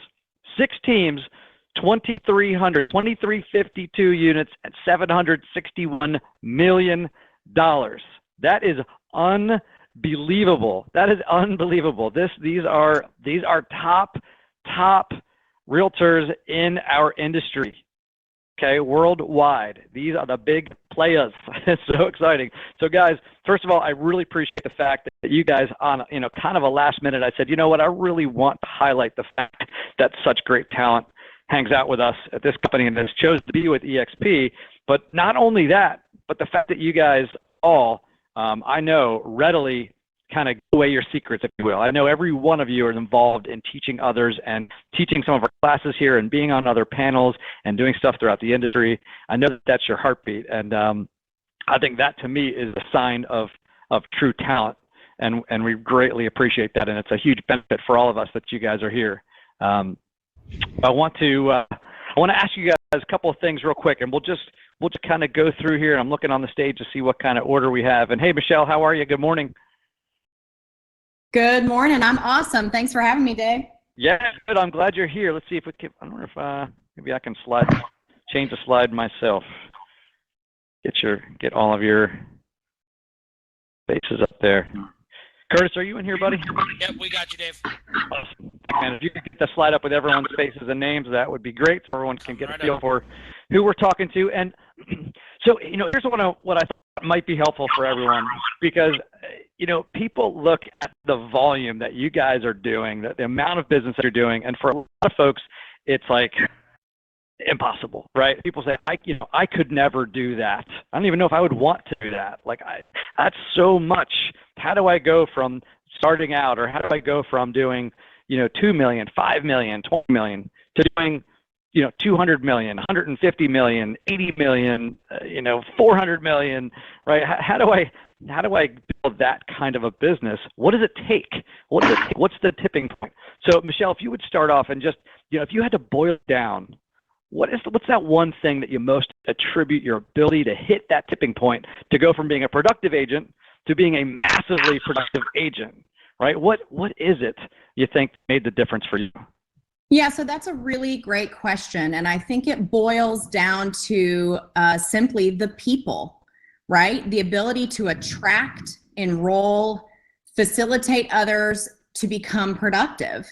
S2: 2,352 units at $761 million. That is unbelievable. That is unbelievable. These are top realtors in our industry. Okay, worldwide. These are the big players. It's so exciting. So guys, first of all, I really appreciate the fact that you guys on, kind of a last minute, I said, you know what, I really want to highlight the fact that such great talent hangs out with us at this company and has chosen to be with EXP. But not only that, but the fact that you guys all, I know, readily kind of give away your secrets, if you will. I know every one of you is involved in teaching others and teaching some of our classes here and being on other panels and doing stuff throughout the industry. I know that that's your heartbeat. And I think that to me is a sign of true talent. And we greatly appreciate that. And it's a huge benefit for all of us that you guys are here. I want to ask you guys a couple of things real quick, and we'll just kind of go through here. And I'm looking on the stage to see what kind of order we have. And hey, Michelle, how are you? Good morning.
S10: Good morning. I'm awesome. Thanks for having me, Dave.
S2: Yeah, good. I'm glad you're here. Let's see if we can. I wonder if maybe I can change the slide myself. Get all of your faces up there. Curtis, are you in here, buddy?
S7: Yep, we got you, Dave.
S2: Awesome. And if you could get the slide up with everyone's faces and names, that would be great, so everyone can get a feel for who we're talking to. And so, here's what I thought might be helpful for everyone, because people look at the volume that you guys are doing, the amount of business that you're doing, and for a lot of folks, it's like impossible, right? People say, I could never do that. I don't even know if I would want to do that. That's so much. How do I go from starting out, or how do I go from doing, 2 million, 5 million, 20 million to doing, 200 million, 150 million, 80 million, 400 million, right? How do I build that kind of a business? What does it take? What's the tipping point? So Michelle, if you would start off and just, if you had to boil it down, what's that one thing that you most attribute your ability to hit that tipping point to go from being a productive agent to being a massively productive agent, right? What is it you think made the difference for you?
S10: Yeah, so that's a really great question. And I think it boils down to simply the people, right? The ability to attract, enroll, facilitate others to become productive.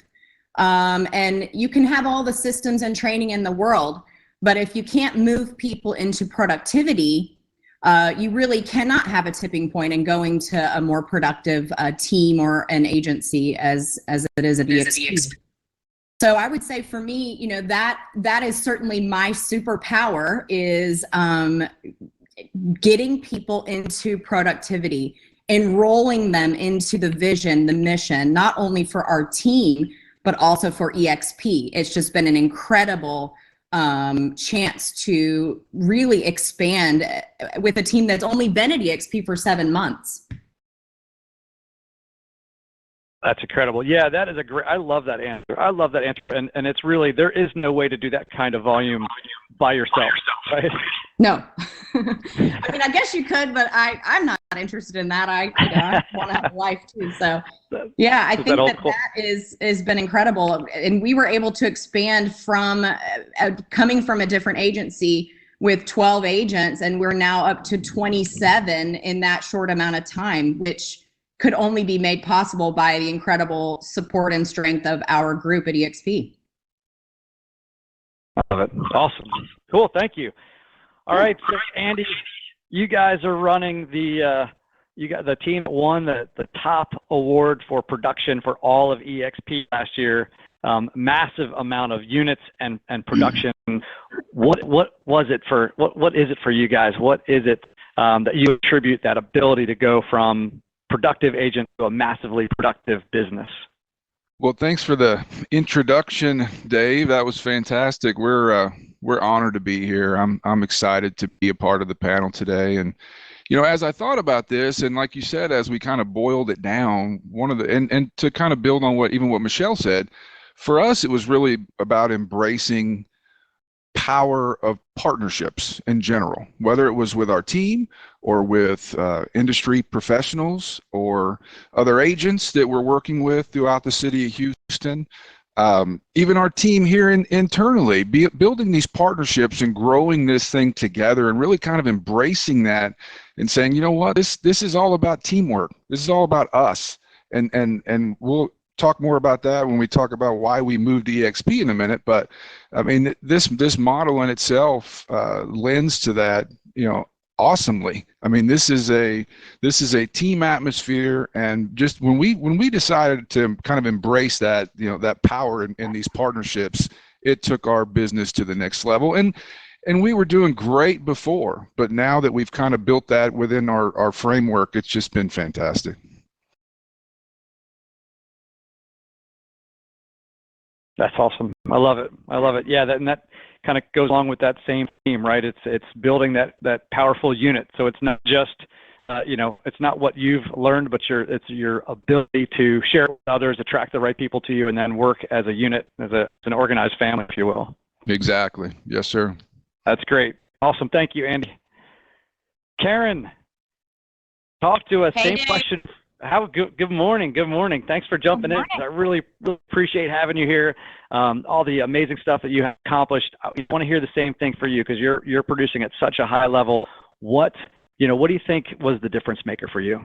S10: And you can have all the systems and training in the world, but if you can't move people into productivity, you really cannot have a tipping point in going to a more productive team or an agency as it is at EXP. So I would say for me, that is certainly my superpower, is getting people into productivity, enrolling them into the vision, the mission, not only for our team, but also for EXP. It's just been an incredible chance to really expand with a team that's only been at EXP for 7 months.
S2: That's incredible. Yeah, that is a great, I love that answer. I love that answer. And it's really, there is no way to do that kind of volume by yourself, right?
S10: No. I mean, I guess you could, but I'm not interested in that. I want to have a life too. So yeah, I think that has been incredible. And we were able to expand from coming from a different agency with 12 agents, and we're now up to 27 in that short amount of time, which could only be made possible by the incredible support and strength of our group at EXP.
S2: Love it. Awesome. Cool. Thank you. All right. So Andy, you guys are running you got the team that won the top award for production for all of EXP last year. Massive amount of units and production. What is it for you guys? What is it that you attribute that ability to go from productive agent to a massively productive business?
S8: Well, thanks for the introduction, Dave. That was fantastic. We're honored to be here. I'm excited to be a part of the panel today. And as I thought about this, and like you said, as we kind of boiled it down, and to kind of build on what Michelle said, for us it was really about embracing power of partnerships in general, whether it was with our team or with industry professionals or other agents that we're working with throughout the city of Houston. Even our team here internally, building these partnerships and growing this thing together and really kind of embracing that and saying, you know what, this is all about teamwork. This is all about us. And we'll talk more about that when we talk about why we moved to EXP in a minute. But I mean, this model in itself lends to that, awesomely. I mean, this is a team atmosphere, and just when we decided to kind of embrace that, that power in these partnerships, it took our business to the next level. And we were doing great before, but now that we've kind of built that within our framework, it's just been fantastic.
S2: That's awesome. I love it. Yeah, that kind of goes along with that same theme, right? It's building that powerful unit. So it's not just it's not what you've learned, but it's your ability to share with others, attract the right people to you, and then work as a unit, as an organized family, if you will.
S8: Exactly. Yes, sir.
S2: That's great. Awesome. Thank you, Andy. Karen, talk to us.
S11: Hey,
S2: same
S11: Dave.
S2: question. Good morning. Good morning. Thanks for jumping in. I really appreciate having you here. All the amazing stuff that you have accomplished. I want to hear the same thing for you because you're producing at such a high level. What do you think was the difference maker for you?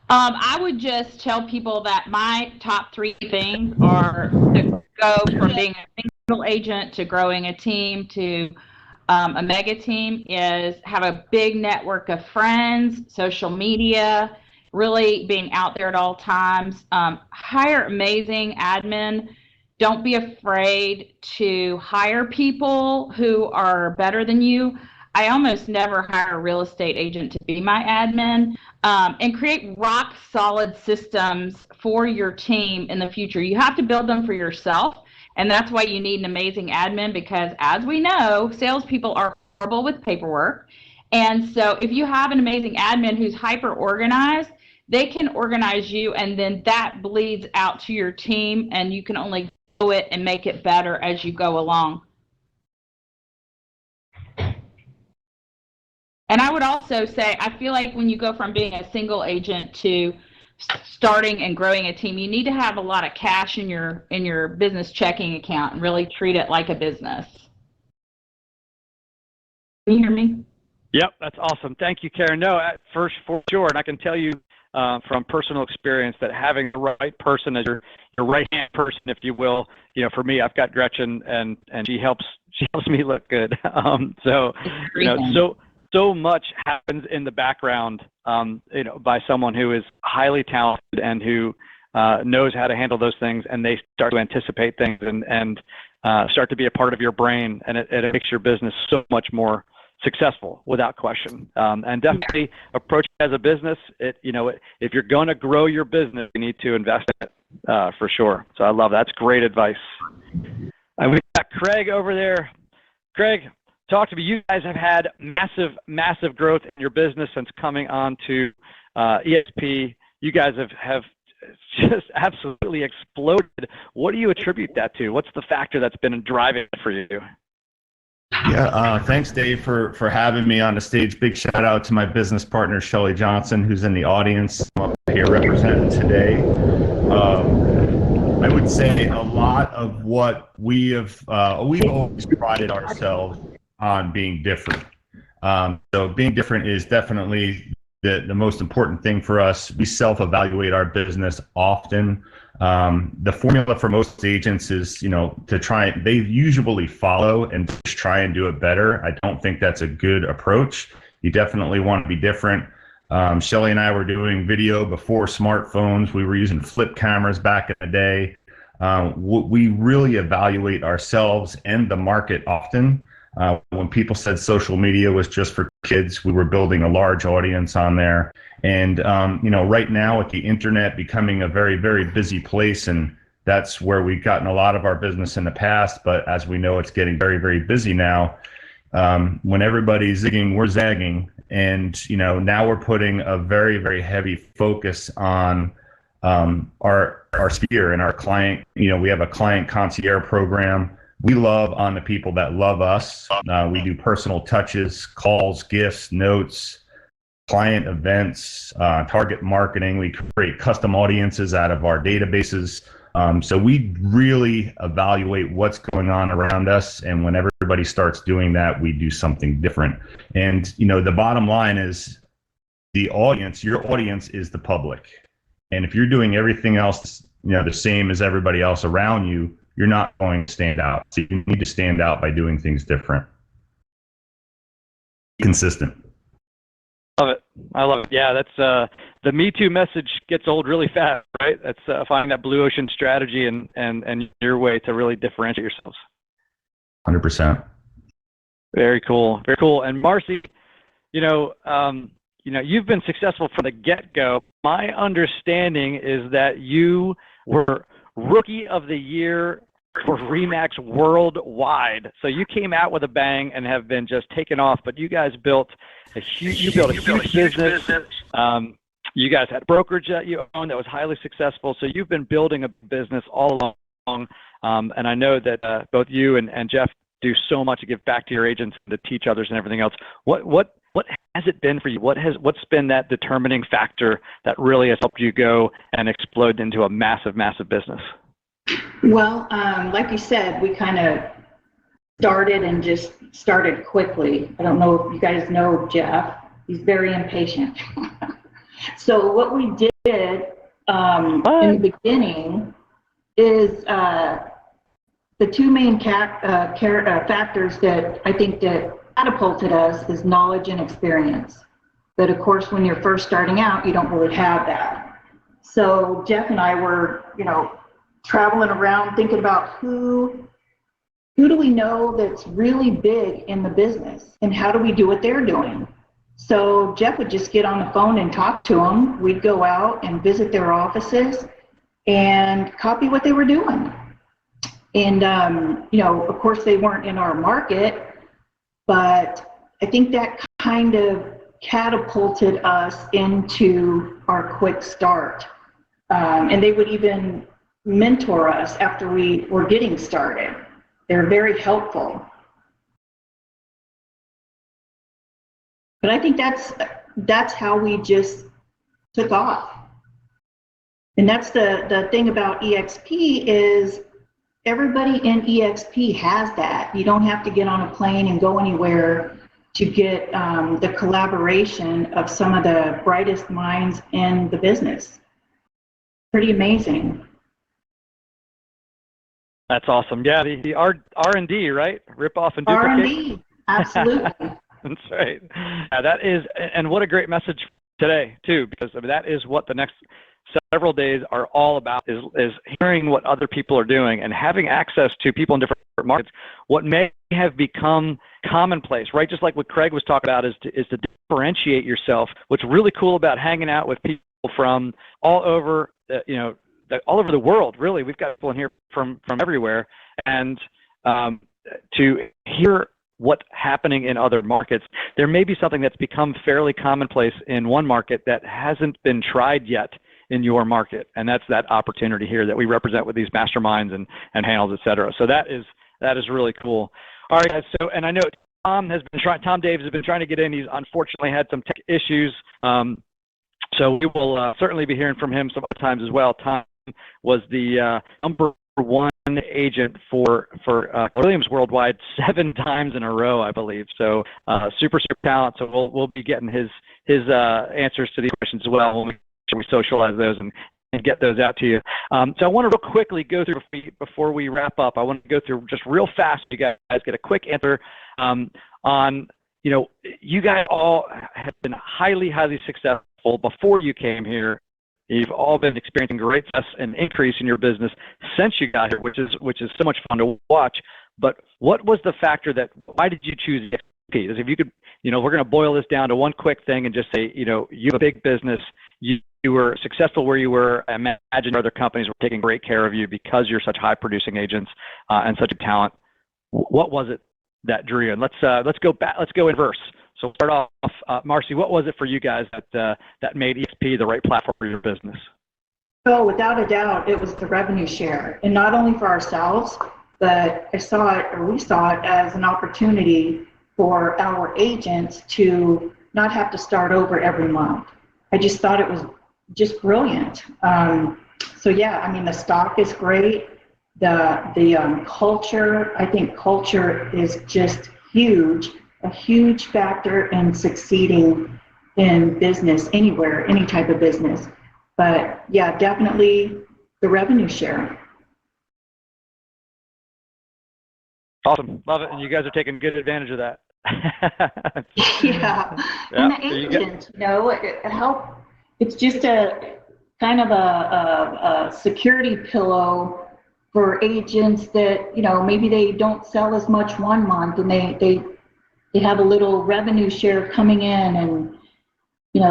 S11: I would just tell people that my top 3 things are to go from being a single agent to growing a team to a mega team is have a big network of friends, social media, really being out there at all times. Hire amazing admin. Don't be afraid to hire people who are better than you. I almost never hire a real estate agent to be my admin. And create rock solid systems for your team in the future. You have to build them for yourself. And that's why you need an amazing admin, because as we know, salespeople are horrible with paperwork. And so if you have an amazing admin who's hyper organized, they can organize you, and then that bleeds out to your team, and you can only grow it and make it better as you go along. And I would also say, I feel like when you go from being a single agent to starting and growing a team, you need to have a lot of cash in your business checking account and really treat it like a business. Can you hear me?
S2: Yep, that's awesome. Thank you, Karen. No, for sure, and I can tell you from personal experience that having the right person as your right-hand person, if you will, for me, I've got Gretchen, and she helps me look good. So much happens in the background, by someone who is highly talented and who knows how to handle those things, and they start to anticipate things and start to be a part of your brain, and it makes your business so much more successful, without question. And definitely approach it as a business. If you're going to grow your business, you need to invest in it for sure. So I love that. That's great advice. And we've got Craig over there. Craig, talk to me. You guys have had massive growth in your business since coming on to EXP. You guys have just absolutely exploded. What do you attribute that to? What's the factor that's been driving it for you?
S12: Yeah, thanks, Dave, for having me on the stage. Big shout out to my business partner, Shelly Johnson, who's in the audience. I'm up here representing today. I would say a lot of what we've always prided ourselves on being different. So being different is definitely the most important thing for us. We self-evaluate our business often. The formula for most agents is, they usually follow and just try and do it better. I don't think that's a good approach. You definitely want to be different. Shelly and I were doing video before smartphones. We were using flip cameras back in the day. We really evaluate ourselves and the market often. When people said social media was just for kids, we were building a large audience on there. And, right now with the internet becoming a very, very busy place, and that's where we've gotten a lot of our business in the past. But as we know, it's getting very, very busy now. When everybody's zigging, we're zagging. And, now we're putting a very, very heavy focus on our sphere and our client. We have a client concierge program. We love on the people that love us. We do personal touches, calls, gifts, notes, client events, target marketing. We create custom audiences out of our databases. So we really evaluate what's going on around us. And when everybody starts doing that, we do something different. And, the bottom line is the audience, your audience is the public. And if you're doing everything else, the same as everybody else around you, you're not going to stand out. So you need to stand out by doing things different. Consistent.
S2: Love it. I love it. Yeah, that's the Me Too message gets old really fast, right? That's finding that blue ocean strategy and your way to really differentiate yourselves.
S12: 100%.
S2: Very cool. Very cool. And Marcy, you've been successful from the get-go. My understanding is that you were Rookie of the Year for RE/MAX worldwide. So you came out with a bang and have been just taken off. But you guys built a huge business. You guys had brokerage that you owned that was highly successful. So you've been building a business all along. And I know that both you and Jeff do so much to give back to your agents, to teach others and everything else. What has it been for you? What's been that determining factor that really has helped you go and explode into a massive, massive business?
S11: Well, like you said, we kind of started and just started quickly. I don't know if you guys know Jeff. He's very impatient. So what we did in the beginning is the two main factors that I think that catapulted us is knowledge and experience. But of course, when you're first starting out, you don't really have that. So Jeff and I were, traveling around thinking about who do we know that's really big in the business and how do we do what they're doing? So Jeff would just get on the phone and talk to them. We'd go out and visit their offices and copy what they were doing. And, of course they weren't in our market, but I think that kind of catapulted us into our quick start. And they would even mentor us after we were getting started. They're very helpful. But I think that's how we just took off. And that's the thing about EXP is everybody in EXP has that. You don't have to get on a plane and go anywhere to get the collaboration of some of the brightest minds in the business. Pretty amazing.
S2: That's awesome. Yeah, the R&D, right? Rip off and duplicate.
S11: R&D, absolutely.
S2: That's right. Yeah, that is, and what a great message today too, because that is what the next several days are all about, is hearing what other people are doing and having access to people in different markets. What may have become commonplace, right? Just like what Craig was talking about, is to differentiate yourself. What's really cool about hanging out with people from all over, all over the world, really. We've got people in here from everywhere, and to hear what's happening in other markets. There may be something that's become fairly commonplace in one market that hasn't been tried yet in your market. And that's that opportunity here that we represent with these masterminds and handles, et cetera. So that is really cool. All right, guys. So, and I know Tom Davis has been trying to get in. He's unfortunately had some tech issues. So we will certainly be hearing from him sometimes as well. Tom was the number one agent for Williams Worldwide 7 times in a row, I believe. So super talent. So we'll be getting his answers to these questions as well when we socialize those and get those out to you. So I want to real quickly go through before we wrap up. I want to go through just real fast. You guys get a quick answer on, you guys all have been highly successful before you came here. You've all been experiencing great success and increase in your business since you got here, which is so much fun to watch. But what was the factor why did you choose EXP? As if you could, we're going to boil this down to one quick thing and just say, you have a big business, you were successful where you were. I imagine other companies were taking great care of you because you're such high producing agents and such a talent. What was it that drew you? And let's go back. Let's go in reverse. So start off, Marcy. What was it for you guys that made EXP the right platform for your business?
S13: Oh, without a doubt, it was the revenue share, and not only for ourselves, but we saw it as an opportunity for our agents to not have to start over every month. I just thought it was just brilliant. So yeah, I mean, the stock is great. The culture, I think culture is just huge. A huge factor in succeeding in business anywhere, any type of business. But yeah, definitely the revenue share.
S2: Awesome, love it, and you guys are taking good advantage of that.
S13: Yeah, and the agent, it helps. It's just a kind of a security pillow for agents that maybe they don't sell as much one month, and they have a little revenue share coming in, and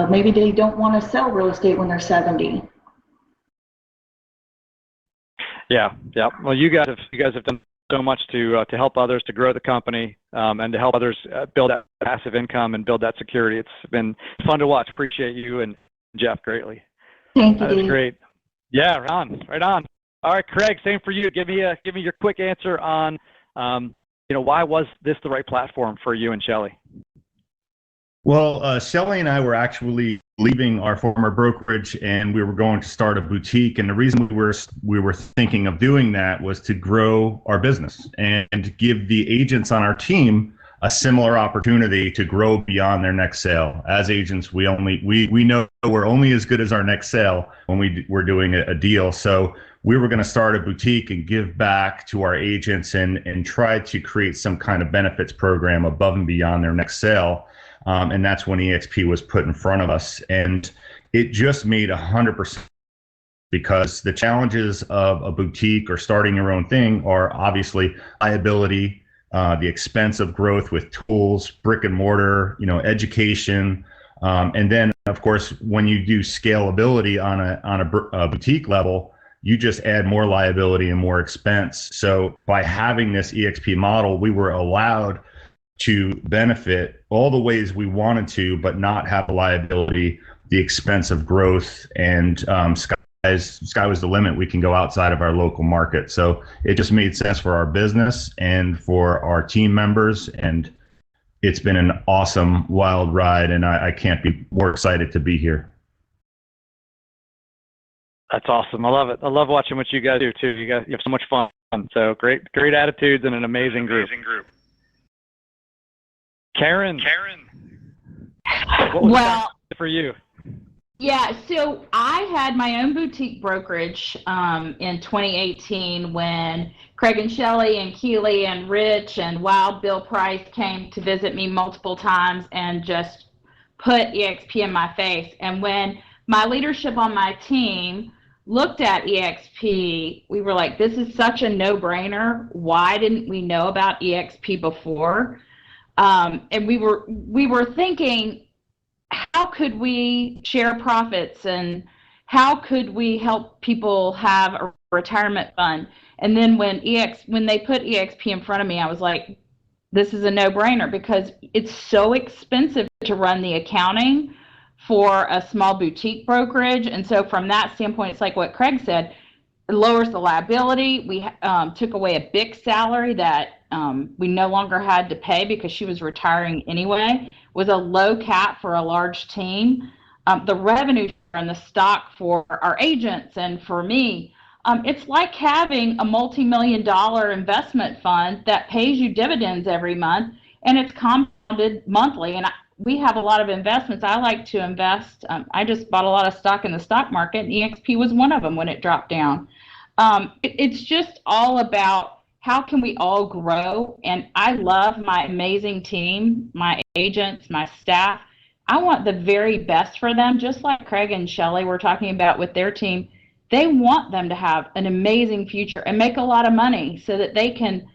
S13: maybe they don't want to sell real estate when they're 70.
S2: Yeah. Well, you guys have done so much to help others to grow the company and to help others build that passive income and build that security. It's been fun to watch. Appreciate you and Jeff greatly.
S13: Thank you.
S2: That's great. Yeah, right on. All right, Craig, same for you. Give me your quick answer on why was this the right platform for you and Shelly?
S12: Well, Shelly and I were actually leaving our former brokerage, and we were going to start a boutique. And the reason we were thinking of doing that was to grow our business and give the agents on our team a similar opportunity to grow beyond their next sale. As agents, we know we're only as good as our next sale when we're doing a deal. So we were going to start a boutique and give back to our agents and try to create some kind of benefits program above and beyond their next sale. And that's when EXP was put in front of us. And it just made 100%, because the challenges of a boutique or starting your own thing are obviously liability, the expense of growth with tools, brick and mortar, education. And then, of course, when you do scalability on a boutique level, you just add more liability and more expense. So by having this EXP model, we were allowed to benefit all the ways we wanted to, but not have the liability, the expense of growth, and sky was the limit. We can go outside of our local market. So it just made sense for our business and for our team members. And it's been an awesome, wild ride. And I can't be more excited to be here.
S2: That's awesome. I love it. I love watching what you guys do too. You have so much fun. So great attitudes and an amazing group. Karen. What was that for you?
S11: Yeah, so I had my own boutique brokerage in 2018 when Craig and Shelly and Keely and Rich and Wild Bill Price came to visit me multiple times and just put EXP in my face. And when my leadership on my team looked at EXP, we were like, this is such a no-brainer. Why didn't we know about EXP before? And we were thinking, how could we share profits and how could we help people have a retirement fund? And then when they put EXP in front of me, I was like, this is a no-brainer, because it's so expensive to run the accounting for a small boutique brokerage. And so from that standpoint, it's like what Craig said, it lowers the liability. We took away a big salary that we no longer had to pay because she was retiring anyway. It was a low cap for a large team. The revenue and the stock for our agents and for me, it's like having a multi-million-dollar investment fund that pays you dividends every month, and it's compounded monthly. And we have a lot of investments. I like to invest. I just bought a lot of stock in the stock market, and EXP was one of them when it dropped down. It's just all about how can we all grow. And I love my amazing team, my agents, my staff. I want the very best for them, just like Craig and Shelley were talking about with their team. They want them to have an amazing future and make a lot of money so that they can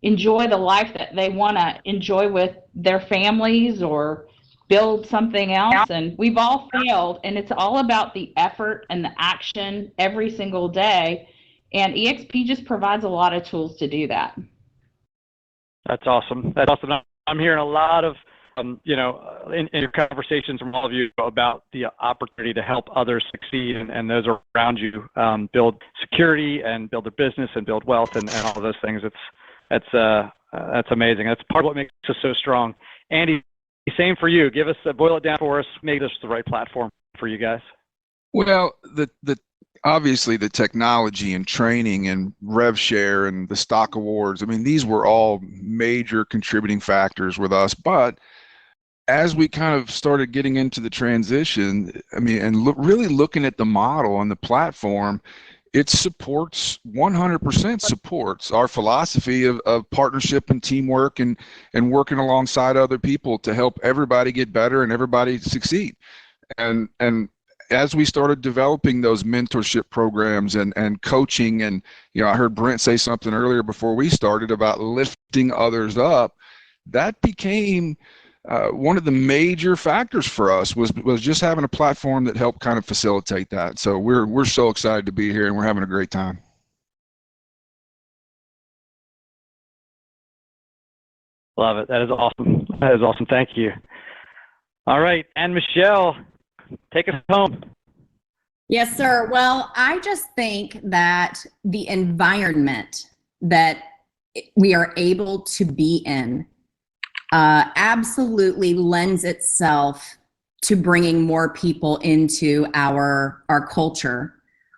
S11: enjoy the life that they want to enjoy with their families or build something else. And we've all failed, and it's all about the effort and the action every single day. And EXP just provides a lot of tools to do that.
S2: That's awesome. That's awesome. I'm hearing a lot of, in your conversations from all of you about the opportunity to help others succeed and those around you build security and build their business and build wealth and all of those things. That's amazing. That's part of what makes us so strong. Andy, same for you. Give us, boil it down for us, make this the right platform for you guys.
S8: Well, obviously the technology and training and rev share and the stock awards, I mean, these were all major contributing factors with us. But as we kind of started getting into the transition, I mean, and really looking at the model and the platform, it supports 100% supports our philosophy of partnership and teamwork and working alongside other people to help everybody get better and everybody succeed. And as we started developing those mentorship programs and coaching, and I heard Brent say something earlier before we started about lifting others up, that became one of the major factors for us was just having a platform that helped kind of facilitate that. So we're so excited to be here, and we're having a great time.
S2: Love it. That is awesome. That is awesome. Thank you. All right, and Michelle, take us home.
S10: Yes, sir. Well, I just think that the environment that we are able to be in absolutely lends itself to bringing more people into our culture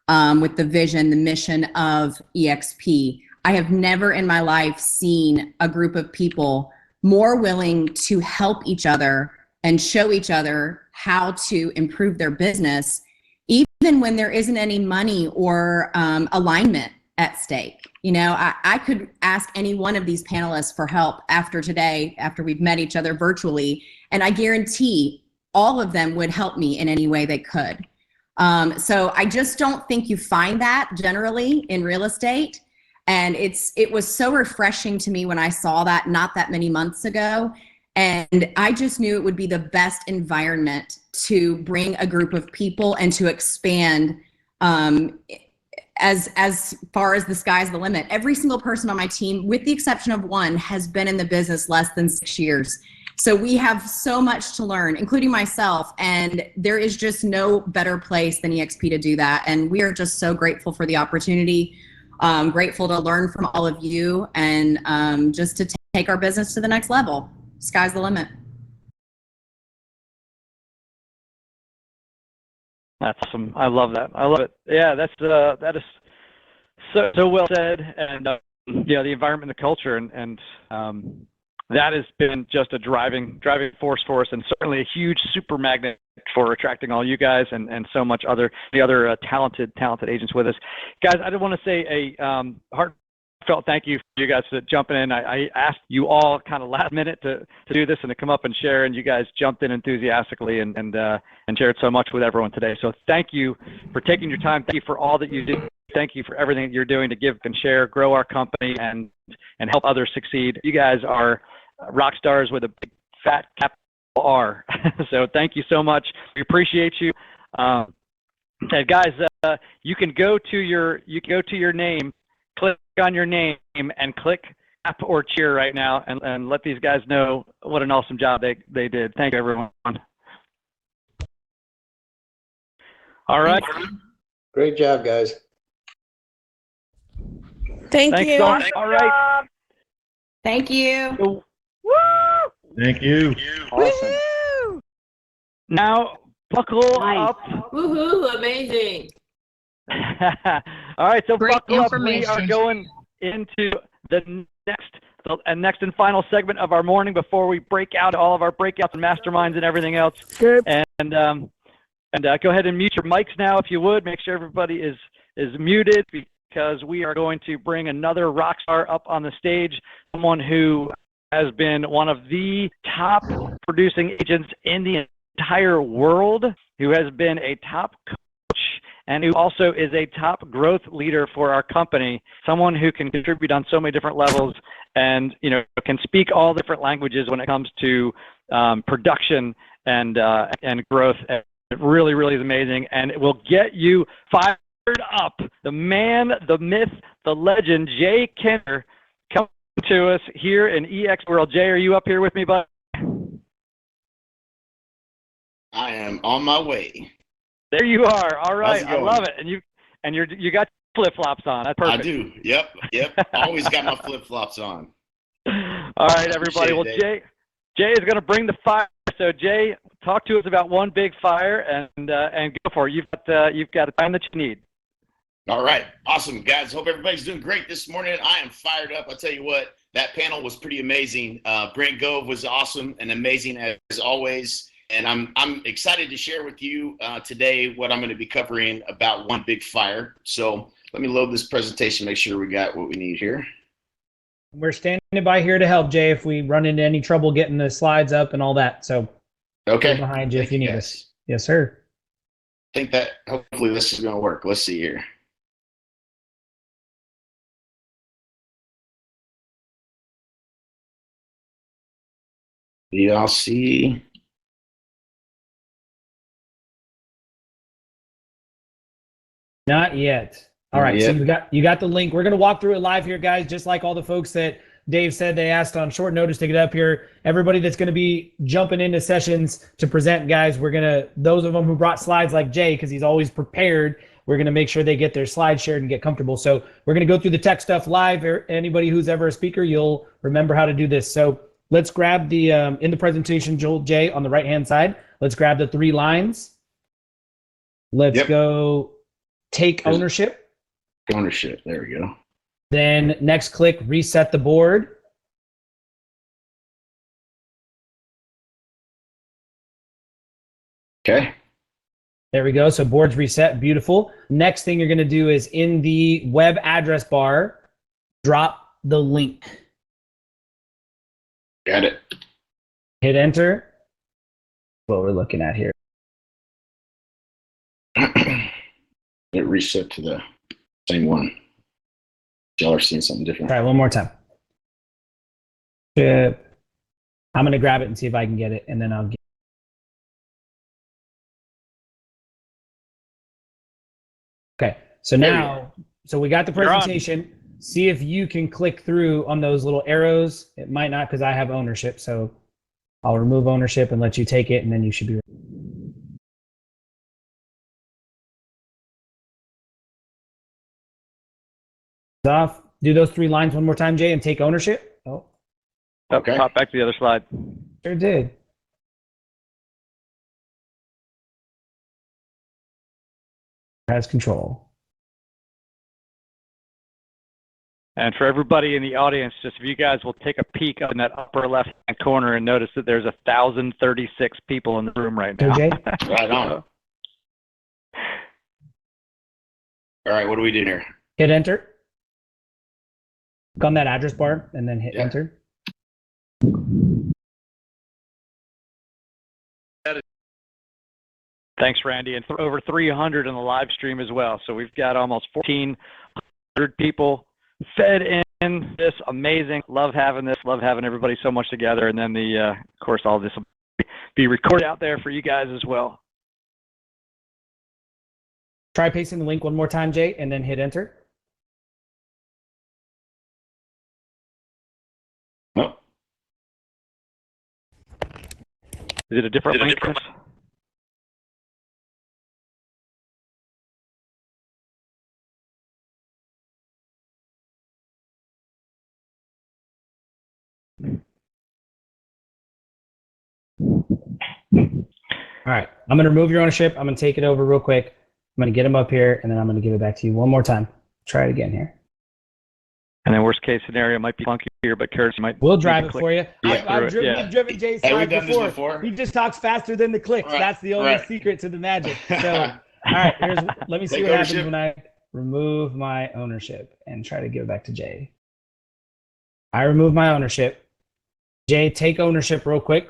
S10: with the vision, the mission of EXP. I have never in my life seen a group of people more willing to help each other and show each other how to improve their business, even when there isn't any money or alignment at stake. I could ask any one of these panelists for help after today, after we've met each other virtually, and I guarantee all of them would help me in any way they could. So I just don't think you find that generally in real estate. And it was so refreshing to me when I saw that not that many months ago. And I just knew it would be the best environment to bring a group of people and to expand as far as the sky's the limit. Every single person on my team, with the exception of one, has been in the business less than 6 years. So we have so much to learn, including myself, and there is just no better place than EXP to do that. And we are just so grateful for the opportunity, grateful to learn from all of you, and just to take our business to the next level. Sky's the limit.
S2: That's awesome. I love that. I love it. Yeah, that is so well said. And the environment, and the culture, and that has been just a driving force for us, and certainly a huge super magnet for attracting all you guys and so much the other talented agents with us. Guys, I just want to say a heartfelt thank you for you guys for jumping in. I asked you all kind of last minute to do this and to come up and share, and you guys jumped in enthusiastically and shared so much with everyone today. So thank you for taking your time. Thank you for all that you do. Thank you for everything that you're doing to give and share, grow our company, and help others succeed. You guys are rock stars with a big fat capital R. So thank you so much. We appreciate you. And guys, you can go to your name, click on your name, and click clap or cheer right now, and let these guys know what an awesome job they did. Thank you, everyone. All right.
S14: Great job, guys.
S6: Thank
S2: Thanks,
S6: you.
S2: Dawn. All right.
S10: Thank you.
S2: So,
S12: Thank you.
S2: awesome. Now, buckle up.
S15: Woohoo, amazing.
S2: All right, so
S11: Great
S2: buckle up. We
S11: information.
S2: are going into the next and final segment of our morning before we break out all of our breakouts and masterminds and everything else.
S4: Good.
S2: And go ahead and mute your mics now, if you would. Make sure everybody is muted, because we are going to bring another rock star up on the stage, someone who has been one of the top producing agents in the entire world, who has been a top coach, and who also is a top growth leader for our company, someone who can contribute on so many different levels and, you know, can speak all different languages when it comes to production and growth. And it really, really is amazing, and it will get you fired up. The man, the myth, the legend, Jay Kenner, coming to us here in EX World. Jay, are you up here with me, bud?
S16: I am on my way.
S2: There you are. All right,
S16: How's it
S2: I
S16: going?
S2: love it. And you got flip flops on. That's perfect.
S16: I do. Yep. Always got my flip flops on.
S2: All right, everybody. Well,
S16: Appreciate it,
S2: Jay is going to bring the fire. So, Jay, talk to us about one big fire and go for it. You've got the time that you need.
S16: All right. Awesome, guys. Hope everybody's doing great this morning. I am fired up. I'll tell you what, that panel was pretty amazing. Brent Gove was awesome and amazing as always. And I'm excited to share with you today what I'm going to be covering about one big fire. So let me load this presentation, make sure we got what we need here.
S4: We're standing by here to help, Jay, if we run into any trouble getting the slides up and all that. So
S16: Okay.
S4: we're behind you if you need
S16: Yes.
S4: us. Yes, sir.
S16: I think that hopefully this is going to work. Let's see here. Do y'all see?
S4: Not yet. All right, so you got the link. We're going to walk through it live here, guys, just like all the folks that Dave said they asked on short notice to get up here. Everybody that's going to be jumping into sessions to present, guys, those of them who brought slides like Jay, because he's always prepared, we're going to make sure they get their slides shared and get comfortable. So we're going to go through the tech stuff live. Anybody who's ever a speaker, you'll remember how to do this. So let's grab the, in the presentation, Jay, on the right-hand side, let's grab the 3 lines. Let's go take ownership.
S16: Ownership, there we go.
S4: Then next click, reset the board.
S16: Okay.
S4: There we go. So board's reset. Beautiful. Next thing you're going to do is in the web address bar, drop the link.
S16: Got it.
S4: Hit enter. What we're looking at here.
S16: It reset to the same one. Y'all are seeing something different.
S4: All right, one more time. I'm going to grab it and see if I can get it, and then I'll get. Okay, so now, so we got the presentation. See if you can click through on those little arrows. It might not, because I have ownership, so I'll remove ownership and let you take it, and then you should be. Off. Do those 3 lines one more time, Jay, and take ownership. Oh.
S2: Okay. Pop back to the other slide.
S4: Sure did. Has control.
S2: And for everybody in the audience, just if you guys will take a peek in that upper left-hand corner and notice that there's 1,036 people in the room right now.
S4: Jay?
S16: Right on. All right, what do we do here?
S4: Hit enter. Click on that address bar and then hit enter.
S2: Thanks, Randy. And over 300 in the live stream as well. So we've got almost 1,400 people fed in. This amazing. Love having this. Love having everybody so much together. And then of course, all this will be recorded out there for you guys as well.
S4: Try pasting the link one more time, Jay, and then hit enter.
S16: Oh.
S2: Is it a different link, Chris?
S4: All right. I'm going to remove your ownership. I'm going to take it over real quick. I'm going to get them up here, and then I'm going to give it back to you one more time. Try it again here.
S2: And then worst case scenario might be funky here, but Curtis might.
S4: We'll drive it for you.
S2: We've
S4: driven Jay's slides before. He just talks faster than the clicks.
S16: Right,
S4: That's the only secret to the magic. So, all right, let me see what happens when I remove my ownership and try to give it back to Jay. I remove my ownership. Jay, take ownership real quick.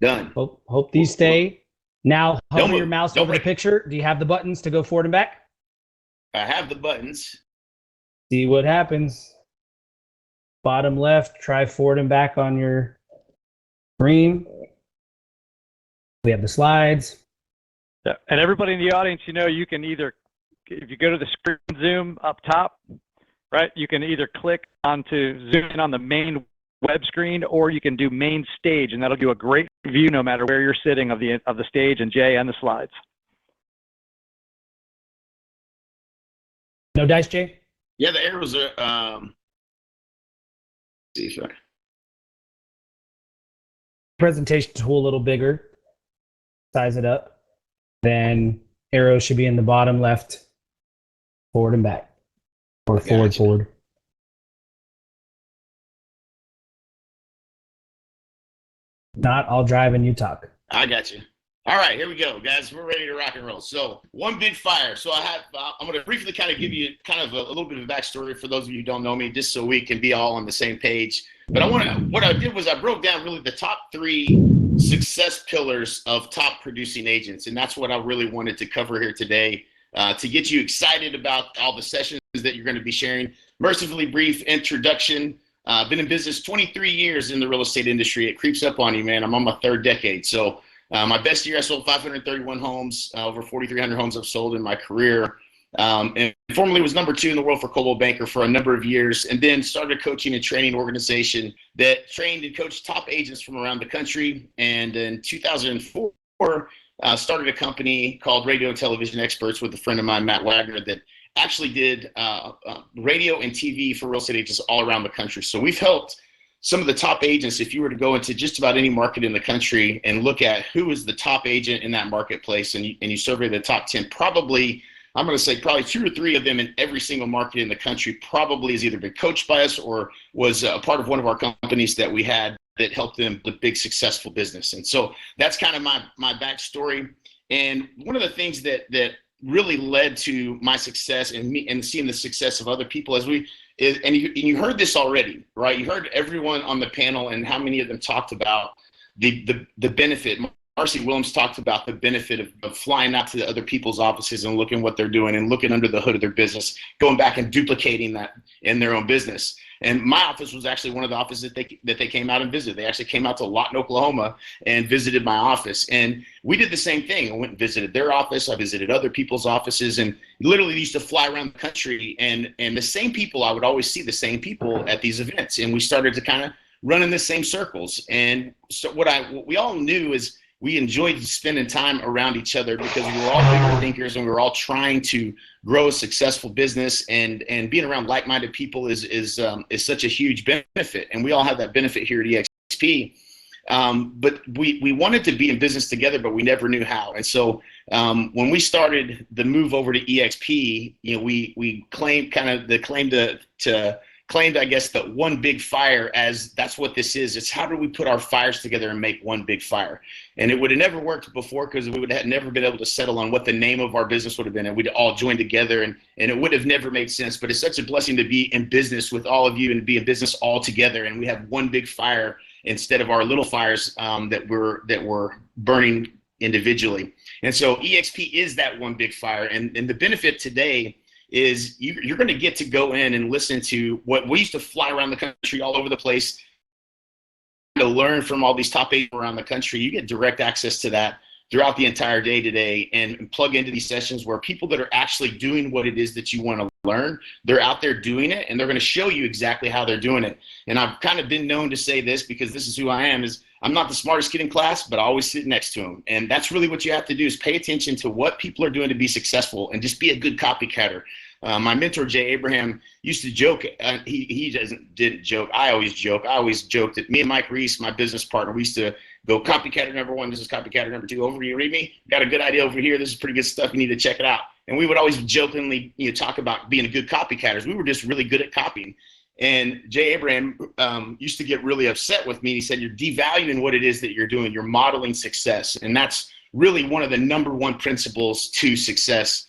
S16: Done.
S4: Hope these stay. Now hover your mouse over the picture. Do you have the buttons to go forward and back?
S16: I have the buttons.
S4: See what happens. Bottom left, try forward and back on your screen. We have the slides.
S2: Yeah. And everybody in the audience, you can either, if you go to the screen zoom up top, right, you can either click onto zoom in on the main web screen, or you can do main stage, and that'll do a great view no matter where you're sitting of the stage and Jay and the slides.
S4: No dice, Jay?
S16: Yeah, the arrows are. See if I.
S4: Presentation tool a little bigger. Size it up. Then arrows should be in the bottom left, forward and back, or forward. Not, I'll drive and you talk.
S16: I got you. All right, here we go, guys. We're ready to rock and roll. So, one big fire. So I'm going to briefly kind of give you kind of a little bit of a backstory for those of you who don't know me, just so we can be all on the same page. But what I did was I broke down really the top 3 success pillars of top producing agents, and that's what I really wanted to cover here today to get you excited about all the sessions that you're going to be sharing. Mercifully brief introduction. Been in business 23 years in the real estate industry. It creeps up on you, man. I'm on my 3rd decade. So my best year, I sold 531 homes. Over 4,300 homes I've sold in my career. And formerly was number 2 in the world for Coldwell Banker for a number of years, and then started a coaching and training organization that trained and coached top agents from around the country. And in 2004, started a company called Radio and Television Experts with a friend of mine, Matt Wagner, that actually did radio and TV for real estate agents all around the country. So we've helped some of the top agents. If you were to go into just about any market in the country and look at who is the top agent in that marketplace, and you survey the top 10, probably, I'm going to say probably 2 or 3 of them in every single market in the country probably has either been coached by us or was a part of one of our companies that we had that helped them the big successful business. And so that's kind of my backstory. And one of the things that really led to my success and seeing the success of other people you heard this already, right? You heard everyone on the panel and how many of them talked about the benefit. Marcy Williams talked about the benefit of flying out to the other people's offices and looking what they're doing and looking under the hood of their business, going back and duplicating that in their own business. And my office was actually one of the offices that they came out and visited. They actually came out to Lawton, Oklahoma and visited my office. And we did the same thing. I went and visited their office. I visited other people's offices and literally used to fly around the country. And the same people, I would always see the same people at these events. And we started to kind of run in the same circles. And so what we all knew is we enjoyed spending time around each other because we were all bigger thinkers and we were all trying to grow a successful business, and being around like-minded people is such a huge benefit. And we all have that benefit here at EXP. But we wanted to be in business together, but we never knew how. And so when we started the move over to EXP, we claimed I guess, the one big fire as that's what this is. It's how do we put our fires together and make one big fire? And it would have never worked before because we would have never been able to settle on what the name of our business would have been. And we'd all joined together and it would have never made sense. But it's such a blessing to be in business with all of you and be in business all together. And we have one big fire instead of our little fires that we're burning individually. And so EXP is that one big fire. And the benefit today is you're going to get to go in and listen to what we used to fly around the country all over the place to learn from all these top agents around the country. You get direct access to that throughout the entire day today and plug into these sessions where people that are actually doing what it is that you want to learn, they're out there doing it and they're going to show you exactly how they're doing it. And I've kind of been known to say this because this is who I am, is I'm not the smartest kid in class, but I always sit next to them. And that's really what you have to do, is pay attention to what people are doing to be successful and just be a good copycatter. My mentor, Jay Abraham, used to joke. He didn't joke. I always joke. I always joked that me and Mike Reese, my business partner, we used to go copycatter number one. This is copycatter number two. Over, you read me? Got a good idea over here. This is pretty good stuff. You need to check it out. And we would always jokingly, talk about being a good copycatters. We were just really good at copying. And Jay Abraham used to get really upset with me. He said, "You're devaluing what it is that you're doing. You're modeling success." And that's really one of the number one principles to success.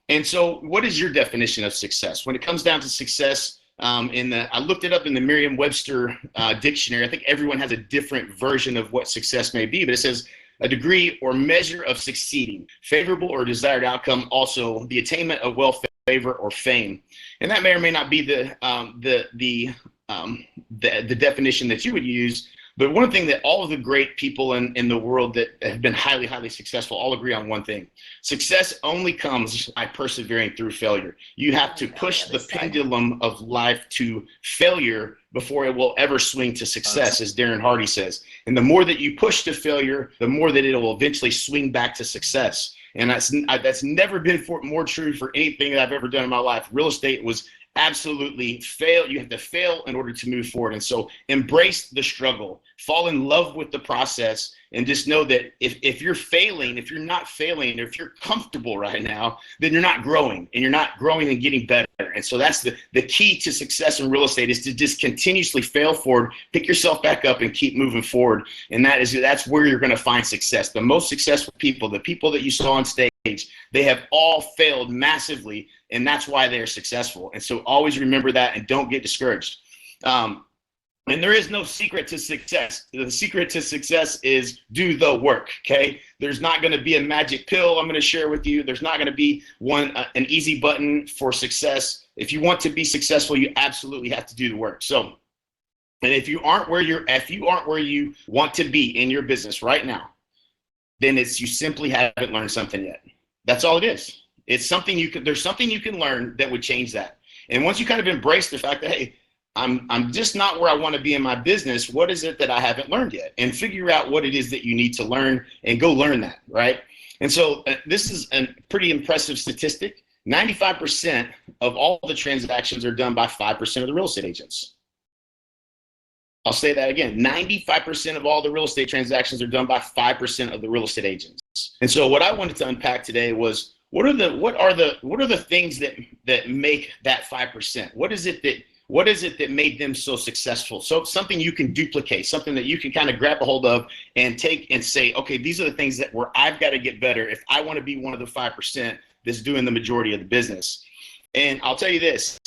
S16: And so what is your definition of success? When it comes down to success, I looked it up in the Merriam-Webster dictionary. I think everyone has a different version of what success may be, but it says a degree or measure of succeeding, favorable or desired outcome, also the attainment of wealth, favor, or fame. And that may or may not be the definition that you would use. But one thing that all of the great people in the world that have been highly, highly successful all agree on one thing. Success only comes by persevering through failure. You have to push the pendulum of life to failure before it will ever swing to success, as Darren Hardy says. And the more that you push to failure, the more that it will eventually swing back to success. And that's never been more true for anything that I've ever done in my life. Real estate was absolutely fail. You have to fail in order to move forward. And so embrace the struggle, fall in love with the process, and just know that if you're failing, if you're not failing, if you're comfortable right now, then you're not growing, and you're not growing and getting better. And so that's the key to success in real estate, is to just continuously fail forward, pick yourself back up, and keep moving forward. And that's where you're going to find success. The most successful people, the people that you saw on stage, they have all failed massively, and that's why they're successful. And so always remember that, and don't get discouraged. And there is no secret to success. The secret to success is do the work, okay? There's not going to be a magic pill I'm going to share with you. There's not going to be an easy button for success. If you want to be successful, you absolutely have to do the work. So, and if you aren't where you want to be in your business right now, then you simply haven't learned something yet. That's all it is. It's something there's something you can learn that would change that. And once you kind of embrace the fact that, hey, I'm just not where I want to be in my business, what is it that I haven't learned yet? And figure out what it is that you need to learn, and go learn that, right? And so this is a pretty impressive statistic. 95% of all the transactions are done by 5% of the real estate agents. I'll say that again. 95% of all the real estate transactions are done by 5% of the real estate agents. And so what I wanted to unpack today was, what are the things that make that 5%? What is it that made them so successful? So something you can duplicate, something that you can kind of grab a hold of and take and say, okay, these are the things where I've got to get better if I want to be one of the 5% that's doing the majority of the business. And I'll tell you this,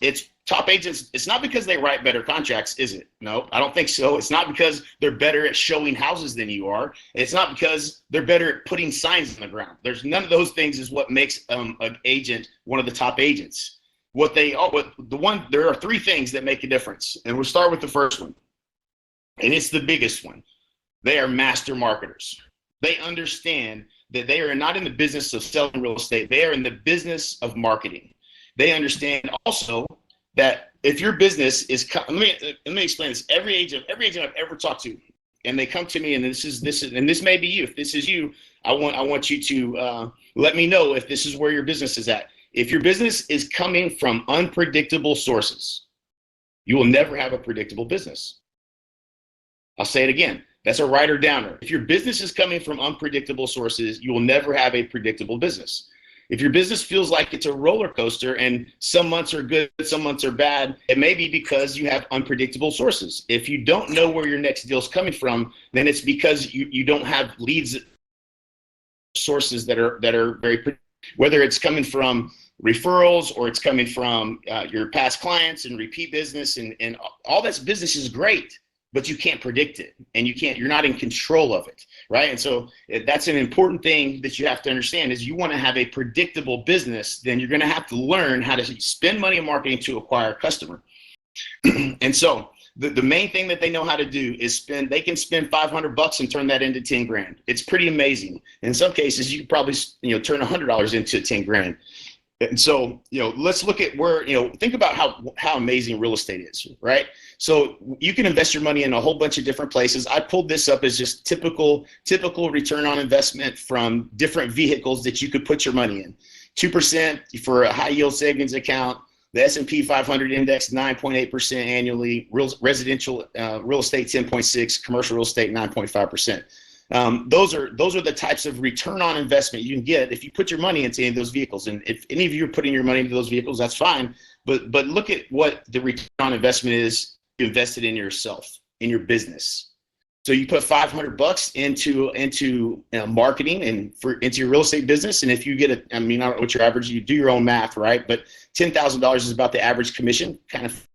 S16: it's top agents. It's not because they write better contracts, is it? No, I don't think so. It's not because they're better at showing houses than you are. It's not because they're better at putting signs on the ground. There's none of those things is what makes an agent one of the top agents. There are three things that make a difference, and we'll start with the first one, and it's the biggest one. They are master marketers. They understand that they are not in the business of selling real estate. They are in the business of marketing. They understand also that if your business is, let me explain this. Every agent I've ever talked to, and they come to me, and this may be you. If this is you, I want you to let me know if this is where your business is at. If your business is coming from unpredictable sources, you will never have a predictable business. I'll say it again. That's a writer downer. If your business is coming from unpredictable sources, you will never have a predictable business. If your business feels like it's a roller coaster and some months are good, some months are bad, it may be because you have unpredictable sources. If you don't know where your next deal is coming from, then it's because you don't have leads, sources that are very, whether it's coming from referrals or it's coming from your past clients and repeat business, and all that business is great, but you can't predict it, and you're not in control of it, right? And so that's an important thing that you have to understand is you want to have a predictable business, then you're going to have to learn how to spend money in marketing to acquire a customer. And so the main thing that they know how to do is they can spend $500 and turn that into 10 grand. It's pretty amazing. In some cases, you can probably, turn $100 into 10 grand. And so, let's look at where, think about how amazing real estate is, right? So you can invest your money in a whole bunch of different places. I pulled this up as just typical return on investment from different vehicles that you could put your money in. 2% for a high yield savings account. The S&P 500 index 9.8% annually. Residential real estate 10.6%. Commercial real estate 9.5%. Those are the types of return on investment you can get if you put your money into any of those vehicles. And if any of you are putting your money into those vehicles, that's fine. But look at what the return on investment is invested in yourself, in your business. So you put $500 into marketing and into your real estate business, and if you get I don't know what your average, you do your own math, right? But $10,000 is about the average commission, kind of,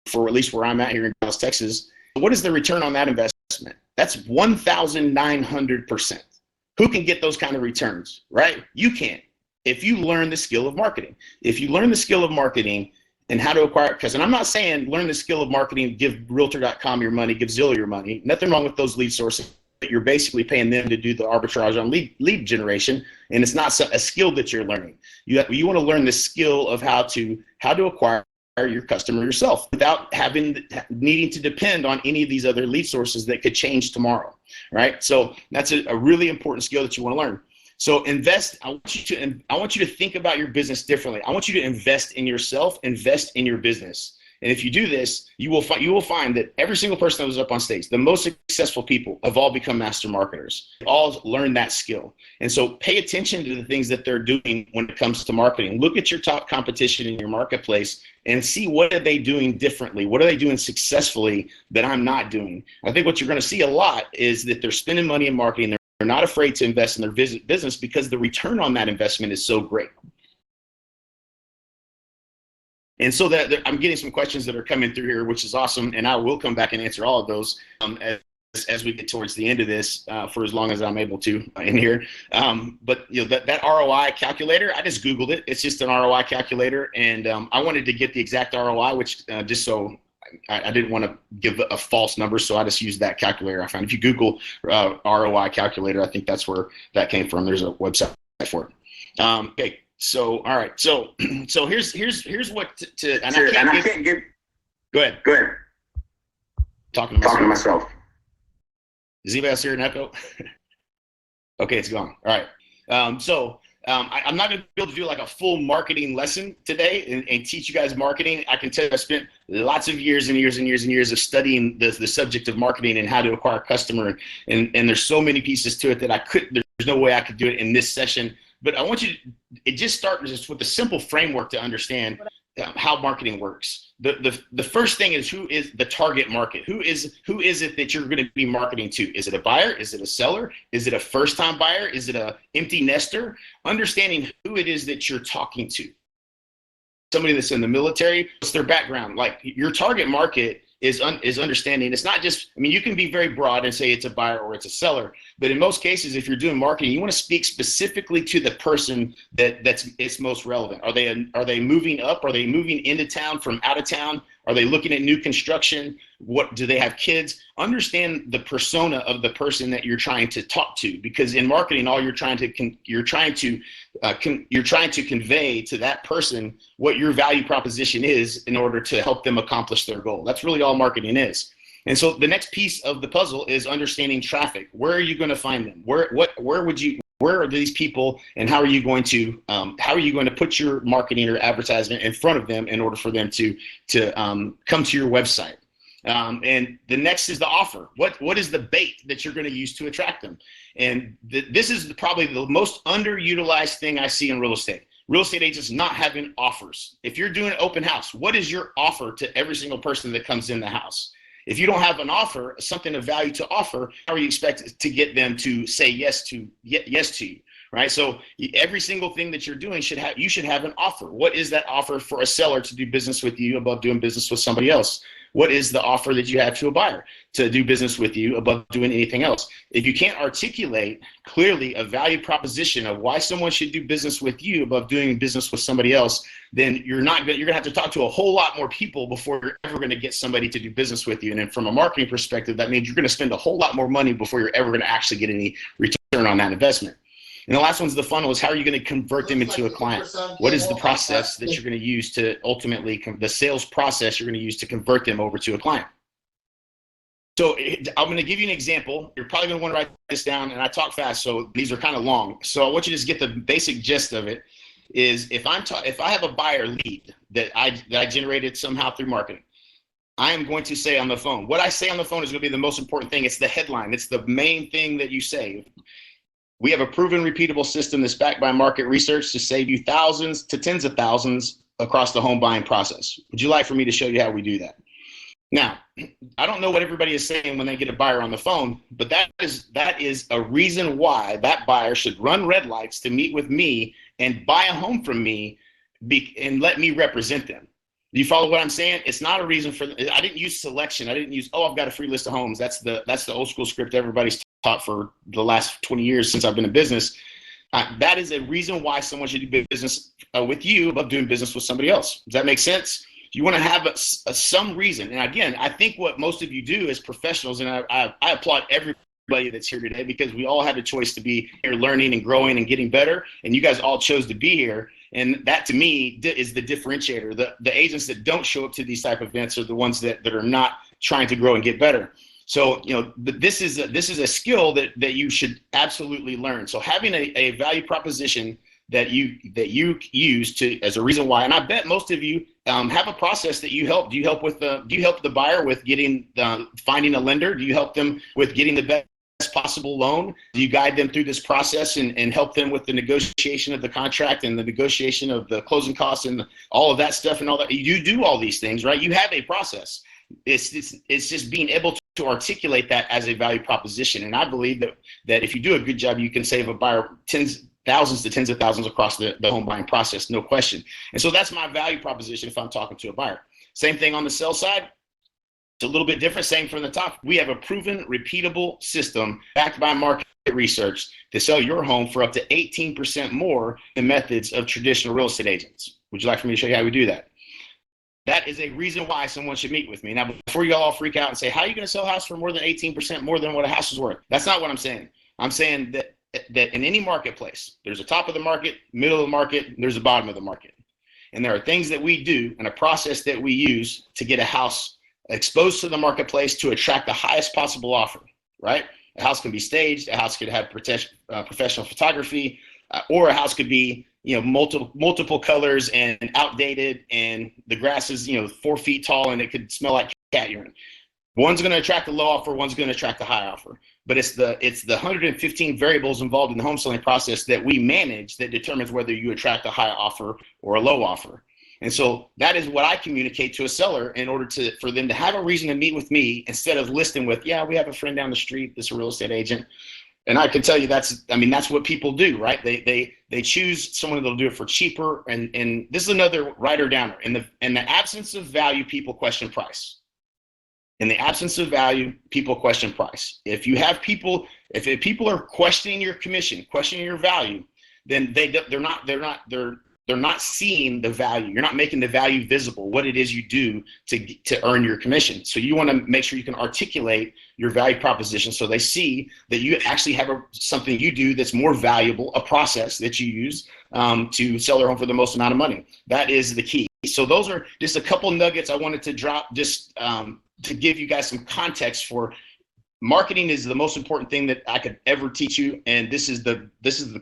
S16: for at least where I'm at here in Dallas, Texas. What is the return on that investment? That's 1,900%. Who can get those kind of returns, right? You can, if you learn the skill of marketing. If you learn the skill of marketing and how to acquire, and I'm not saying learn the skill of marketing, give Realtor.com your money, give Zillow your money. Nothing wrong with those lead sources, but you're basically paying them to do the arbitrage on lead generation, and it's not a skill that you're learning. You want to learn the skill of how to acquire your customer yourself without needing to depend on any of these other lead sources that could change tomorrow, right? So that's a really important skill that you want to learn. So invest. I want you to think about your business differently. I want you to invest in yourself, invest in your business. And if you do this, you will find that every single person that was up on stage, the most successful people, have all become master marketers. They've all learned that skill. And so pay attention to the things that they're doing when it comes to marketing. Look at your top competition in your marketplace and see, what are they doing differently? What are they doing successfully that I'm not doing? I think what you're going to see a lot is that they're spending money in marketing. They're not afraid to invest in their business because the return on that investment is so great. And so that I'm getting some questions that are coming through here, which is awesome. And I will come back and answer all of those as we get towards the end of this, for as long as I'm able to in here. But that ROI calculator, I just Googled it. It's just an ROI calculator. And I wanted to get the exact ROI, which just so I didn't want to give a false number. So I just used that calculator I found. If you Google ROI calculator, I think that's where that came from. There's a website for it. Okay. So, all right. So here's what to and I can't give. Go ahead. Talking to myself. Is anybody else hearing an echo? Okay, it's gone. All right. I'm not going to be able to do like a full marketing lesson today and teach you guys marketing. I can tell you I spent lots of years and years and years and years of studying the subject of marketing and how to acquire a customer. And there's so many pieces to it that there's no way I could do it in this session. But I want you to just start just with a simple framework to understand how marketing works. The first thing is, who is the target market? Who is it that you're going to be marketing to? Is it a buyer? Is it a seller? Is it a first-time buyer? Is it a empty nester? Understanding who it is that you're talking to. Somebody that's in the military, what's their background? Like, your target market is understanding. It's not just, you can be very broad and say it's a buyer or it's a seller, but in most cases, if you're doing marketing, you want to speak specifically to the person it's most relevant. Are they moving up? Are they moving into town from out of town? Are they looking at new construction? What do they have kids? Understand the persona of the person that you're trying to talk to, because in marketing, all you're trying to convey to that person what your value proposition is in order to help them accomplish their goal. That's really all marketing is. And so the next piece of the puzzle is understanding traffic. Where are you going to find them? Where are these people, and how are you going to put your marketing or advertisement in front of them in order for them to come to your website? And the next is the offer. What is the bait that you're going to use to attract them? And this is probably the most underutilized thing I see in real estate. Real estate agents not having offers. If you're doing an open house, what is your offer to every single person that comes in the house? If you don't have an offer, something of value to offer, how are you expected to get them to say yes to you, right? So every single thing that you're doing you should have an offer. What is that offer for a seller to do business with you above doing business with somebody else? What is the offer that you have to a buyer to do business with you above doing anything else? If you can't articulate clearly a value proposition of why someone should do business with you above doing business with somebody else, then you're going to have to talk to a whole lot more people before you're ever going to get somebody to do business with you. And then from a marketing perspective, that means you're going to spend a whole lot more money before you're ever going to actually get any return on that investment. And the last one's the funnel, is how are you going to convert them into a client? What is the process that you're going to use to ultimately, the sales process you're going to use to convert them over to a client? So I'm going to give you an example. You're probably going to want to write this down, and I talk fast, so these are kind of long. So I want you to just get the basic gist of it. Is if I have a buyer lead that I generated somehow through marketing, I am going to say on the phone. What I say on the phone is going to be the most important thing. It's the headline. It's the main thing that you say. We have a proven, repeatable system that's backed by market research to save you thousands to tens of thousands across the home buying process. Would you like for me to show you how we do that? Now, I don't know what everybody is saying when they get a buyer on the phone, but that is a reason why that buyer should run red lights to meet with me and buy a home from me and let me represent them. Do you follow what I'm saying? It's not a reason for. I didn't use selection. I didn't use, I've got a free list of homes. That's the old school script everybody's taught for the last 20 years since I've been in business. That is a reason why someone should do business with you above doing business with somebody else. Does that make sense? You want to have some reason. And again, I think what most of you do as professionals, and I applaud everybody that's here today, because we all have a choice to be here learning and growing and getting better. And you guys all chose to be here. And that to me is the differentiator. The agents that don't show up to these type of events are the ones that are not trying to grow and get better. So, this is a skill that you should absolutely learn. So having a value proposition that you use to as a reason why, and I bet most of you have a process that you help. Do you help the buyer with finding a lender? Do you help them with getting the best possible loan? Do you guide them through this process and help them with the negotiation of the contract and the negotiation of the closing costs and all of that stuff and all that? You do all these things, right? You have a process. It's just being able to articulate that as a value proposition. And I believe that if you do a good job, you can save a buyer thousands to tens of thousands across the home buying process, no question. And so that's my value proposition if I'm talking to a buyer. Same thing on the sell side. It's a little bit different. Same from the top. We have a proven, repeatable system backed by market research to sell your home for up to 18% more than methods of traditional real estate agents. Would you like for me to show you how we do that? That is a reason why someone should meet with me. Now, before you all freak out and say, how are you going to sell a house for more than 18% more than what a house is worth? That's not what I'm saying. I'm saying that in any marketplace, there's a top of the market, middle of the market, and there's a bottom of the market. And there are things that we do and a process that we use to get a house exposed to the marketplace to attract the highest possible offer, right? A house can be staged, a house could have professional photography, or a house could be, multiple colors and outdated, and the grass is, 4 feet tall and it could smell like cat urine. One's going to attract the low offer, one's going to attract the high offer. But it's the 115 variables involved in the home selling process that we manage that determines whether you attract a high offer or a low offer. And so that is what I communicate to a seller in order for them to have a reason to meet with me instead of listing with, we have a friend down the street that's a real estate agent. And I can tell you that's what people do, right? They choose someone that'll do it for cheaper. And this is another writer downer. In the absence of value, people question price. In the absence of value, people question price. If people are questioning your commission, questioning your value, then they're not seeing the value. You're not making the value visible, what it is you do to earn your commission. So you want to make sure you can articulate your value proposition so they see that you actually have something you do that's more valuable, a process that you use to sell their home for the most amount of money. That is the key. So those are just a couple nuggets I wanted to drop just to give you guys some context for marketing is the most important thing that I could ever teach you. And this is the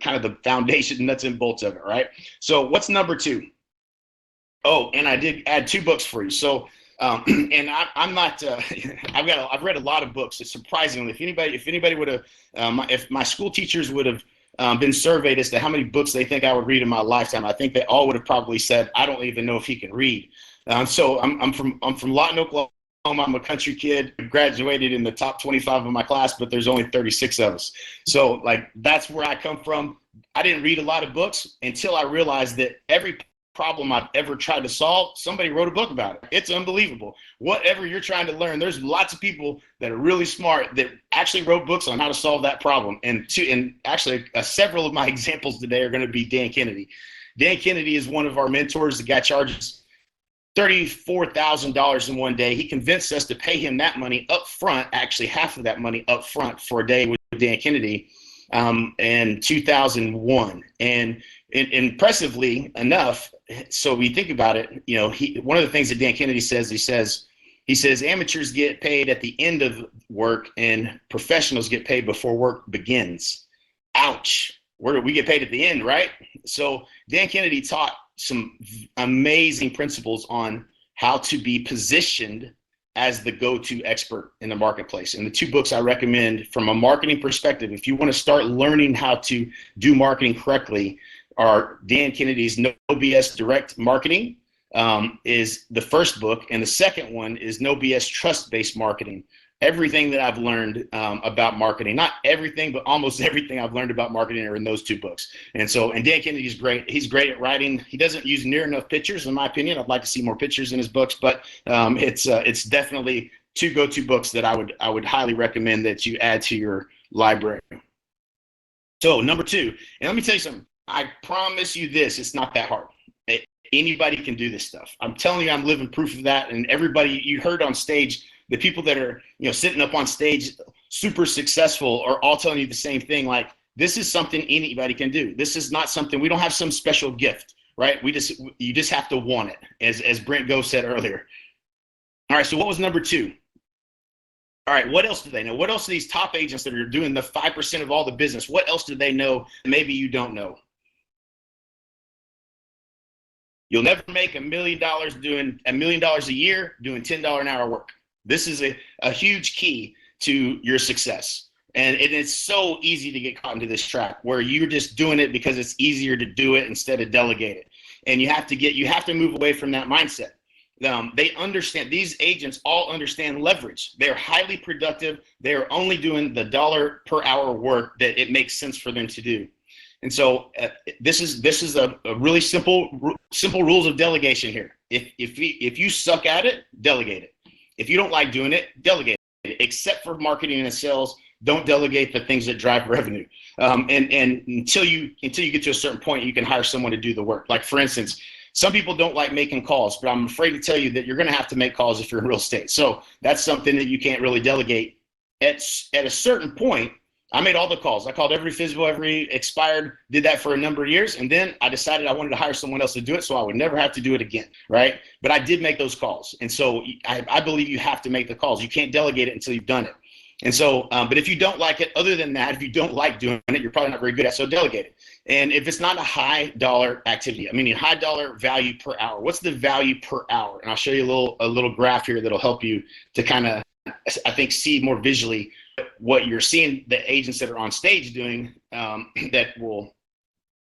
S16: kind of the foundation, nuts and bolts of it, right? So what's number 2? Oh, and I did add 2 books for you. So, and I'm not, I've read a lot of books. It's surprisingly, if anybody would have, if my school teachers would have been surveyed as to how many books they think I would read in my lifetime, I think they all would have probably said, I don't even know if he can read. So I'm from Lawton, Oklahoma. I'm a country kid, graduated in the top 25 of my class, but there's only 36 of us. So that's where I come from. I didn't read a lot of books until I realized that every problem I've ever tried to solve, somebody wrote a book about it. It's unbelievable. Whatever you're trying to learn, there's lots of people that are really smart that actually wrote books on how to solve that problem. And actually several of my examples today are going to be Dan Kennedy. Dan Kennedy is one of our mentors. The guy charges $34,000 in one day. He convinced us to pay him that money up front, actually half of that money up front for a day with Dan Kennedy in 2001. And impressively enough, so we think about it, one of the things that Dan Kennedy says, he says, He says amateurs get paid at the end of work and professionals get paid before work begins. Ouch. We get paid at the end, right? So Dan Kennedy taught some amazing principles on how to be positioned as the go-to expert in the marketplace. And the two books I recommend from a marketing perspective, if you want to start learning how to do marketing correctly, are Dan Kennedy's No BS Direct Marketing is the first book, and the second one is No BS Trust-Based Marketing. Everything that I've learned about marketing, not everything, but almost everything I've learned about marketing are in those two books. And Dan Kennedy's great. He's great at writing. He doesn't use near enough pictures, in my opinion. I'd like to see more pictures in his books, but it's definitely two go-to books that I would highly recommend that you add to your library. So number 2, and let me tell you something. I promise you this, it's not that hard. Anybody can do this stuff. I'm telling you, I'm living proof of that. And everybody you heard on stage, the people that are, sitting up on stage, super successful, are all telling you the same thing. Like, this is something anybody can do. This is not something, we don't have some special gift, right? You just have to want it, as Brent Gove said earlier. All right, so what was number 2? All right, what else do they know? What else do these top agents that are doing the 5% of all the business, what else do they know maybe you don't know? You'll never make $1 million doing $1 million a year doing $10 an hour work. This is a huge key to your success. And it's so easy to get caught into this trap where you're just doing it because it's easier to do it instead of delegate it. And you have to move away from that mindset. They understand, these agents all understand leverage. They're highly productive. They're only doing the dollar per hour work that it makes sense for them to do. And so this is a really simple rules of delegation here. If you suck at it, delegate it. If you don't like doing it, delegate it. Except for marketing and sales, don't delegate the things that drive revenue. And until you get to a certain point, you can hire someone to do the work. Like, for instance, some people don't like making calls, but I'm afraid to tell you that you're going to have to make calls if you're in real estate. So that's something that you can't really delegate. At a certain point, I made all the calls. I called every physical, every expired, did that for a number of years. And then I decided I wanted to hire someone else to do it so I would never have to do it again, right? But I did make those calls. And so I believe you have to make the calls. You can't delegate it until you've done it. And so, but if you don't like it, other than that, if you don't like doing it, you're probably not very good at it, so delegate it. And if it's not a high dollar activity, I mean, a high dollar value per hour, what's the value per hour? And I'll show you a little graph here that'll help you to kind of, I think, see more visually what you're seeing the agents that are on stage doing that will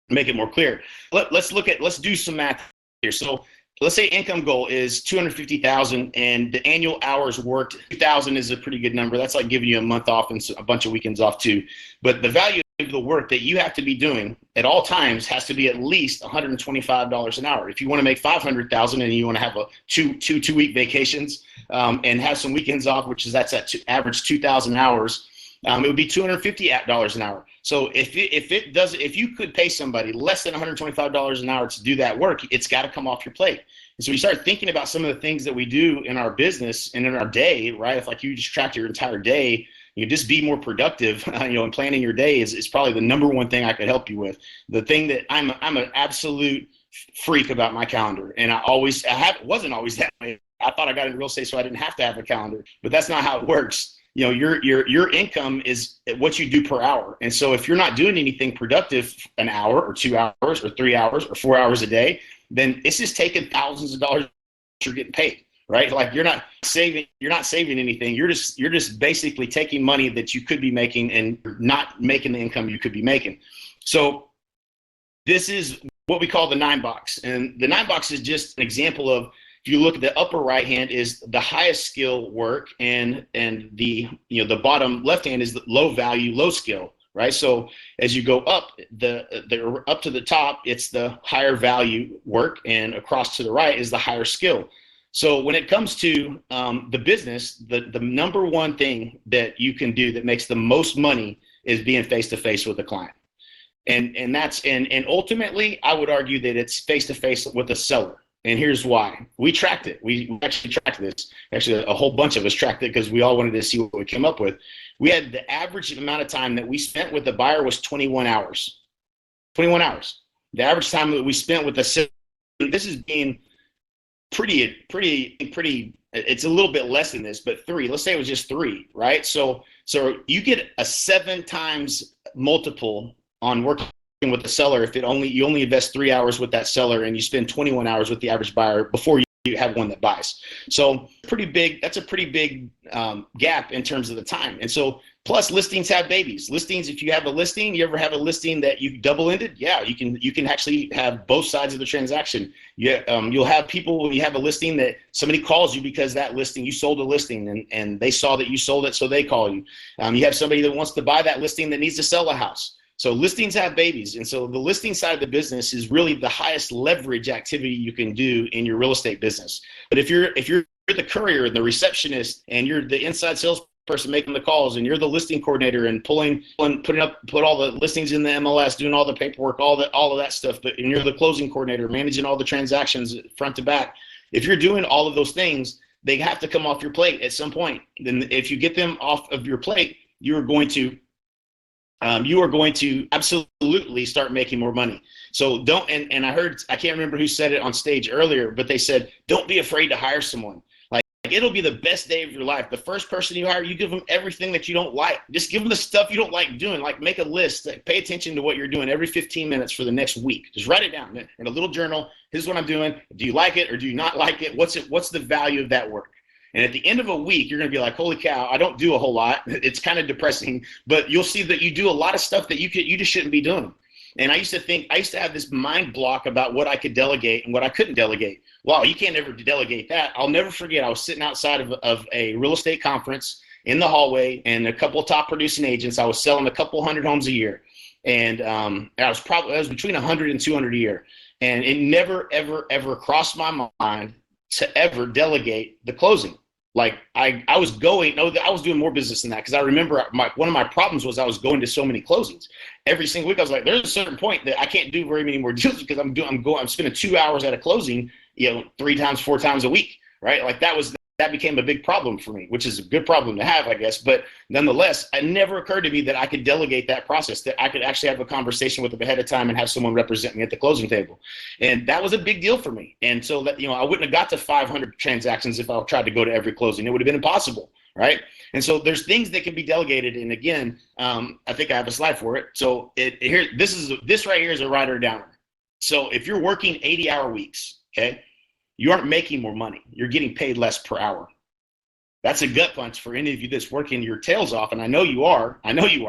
S16: make it more clear. Let's do some math here. So let's say income goal is 250,000 and the annual hours worked, 2,000 is a pretty good number. That's like giving you a month off and a bunch of weekends off too. But the value of the work that you have to be doing at all times has to be at least $125 an hour. If you want to make 500,000 and you want to have a two-week vacations and have some weekends off, which is that's at average 2,000 hours, it would be $250 an hour. So if you could pay somebody less than $125 an hour to do that work, it's got to come off your plate. And so you start thinking about some of the things that we do in our business and in our day, right? If like you just track your entire day, you just be more productive, and planning your day is probably the number one thing I could help you with. The thing that I'm an absolute freak about my calendar, and wasn't always that way. I thought I got into real estate so I didn't have to have a calendar, but that's not how it works. Your income is what you do per hour. And so if you're not doing anything productive an hour or 2 hours or 3 hours or 4 hours a day, then it's just taking thousands of dollars you're getting paid. Right? Like you're not saving anything. You're just basically taking money that you could be making and not making the income you could be making. So this is what we call the 9 box. And the 9 box is just an example of, if you look at the upper right hand is the highest skill work, and the bottom left hand is the low value, low skill, right? So as you go up up to the top, it's the higher value work, and across to the right is the higher skill. So when it comes to the business, the number one thing that you can do that makes the most money is being face-to-face with a client. And ultimately, I would argue that it's face-to-face with a seller. And here's why. We tracked it. We actually tracked this. Actually, a whole bunch of us tracked it because we all wanted to see what we came up with. We had the average amount of time that we spent with the buyer was 21 hours. 21 hours. The average time that we spent with the seller, this is being pretty. It's a little bit less than this, but 3. Let's say it was just 3, right? So you get a 7 times multiple on working with the seller if you only invest 3 hours with that seller and you spend 21 hours with the average buyer before you have one that buys. So that's a pretty big gap in terms of the time. And so plus listings have babies. Listings, if you have a listing, you ever have a listing that you double-ended? Yeah, you can actually have both sides of the transaction. You'll have people when you have a listing that somebody calls you because that listing, you sold a listing and they saw that you sold it, so they call you. You have somebody that wants to buy that listing that needs to sell a house. So listings have babies. And so the listing side of the business is really the highest leverage activity you can do in your real estate business. But if you're the courier and the receptionist and you're the inside salesperson making the calls and you're the listing coordinator and put all the listings in the MLS, doing all the paperwork, all of that stuff, and you're the closing coordinator, managing all the transactions front to back. If you're doing all of those things, they have to come off your plate at some point. Then if you get them off of your plate, you are going to absolutely start making more money. So don't, and I can't remember who said it on stage earlier, but they said, don't be afraid to hire someone. Like it'll be the best day of your life. The first person you hire, you give them everything that you don't like. Just give them the stuff you don't like doing. Like make a list, pay attention to what you're doing every 15 minutes for the next week. Just write it down in a little journal. Here's what I'm doing. Do you like it or do you not like it? What's the value of that work? And at the end of a week, you're going to be like, holy cow, I don't do a whole lot. It's kind of depressing, but you'll see that you do a lot of stuff that you just shouldn't be doing. And I used to have this mind block about what I could delegate and what I couldn't delegate. Wow, you can't ever delegate that. I'll never forget, I was sitting outside of a real estate conference in the hallway and a couple of top producing agents. I was selling a couple hundred homes a year. And I was between 100 and 200 a year. And it never, ever, ever crossed my mind to ever delegate the closing. Like I was doing more business than that because I remember one of my problems was I was going to so many closings every single week. I was like, there's a certain point that I can't do very many more deals because I'm spending 2 hours at a closing, 3 times, 4 times a week, right? Like that became a big problem for me, which is a good problem to have, I guess. But nonetheless, it never occurred to me that I could delegate that process, that I could actually have a conversation with them ahead of time and have someone represent me at the closing table. And that was a big deal for me. And so that, I wouldn't have got to 500 transactions if I tried to go to every closing. It would have been impossible, right? And so there's things that can be delegated. And again, I think I have a slide for it. So this right here is a rider downer. So if you're working 80-hour weeks, okay, you aren't making more money. You're getting paid less per hour. That's a gut punch for any of you that's working your tails off. And I know you are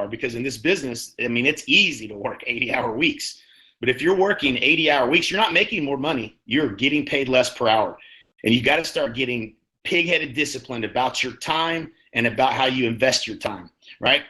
S16: because in this business, it's easy to work 80-hour weeks. But if you're working 80-hour weeks, you're not making more money. You're getting paid less per hour. And you got to start getting pig-headed disciplined about your time and about how you invest your time, right?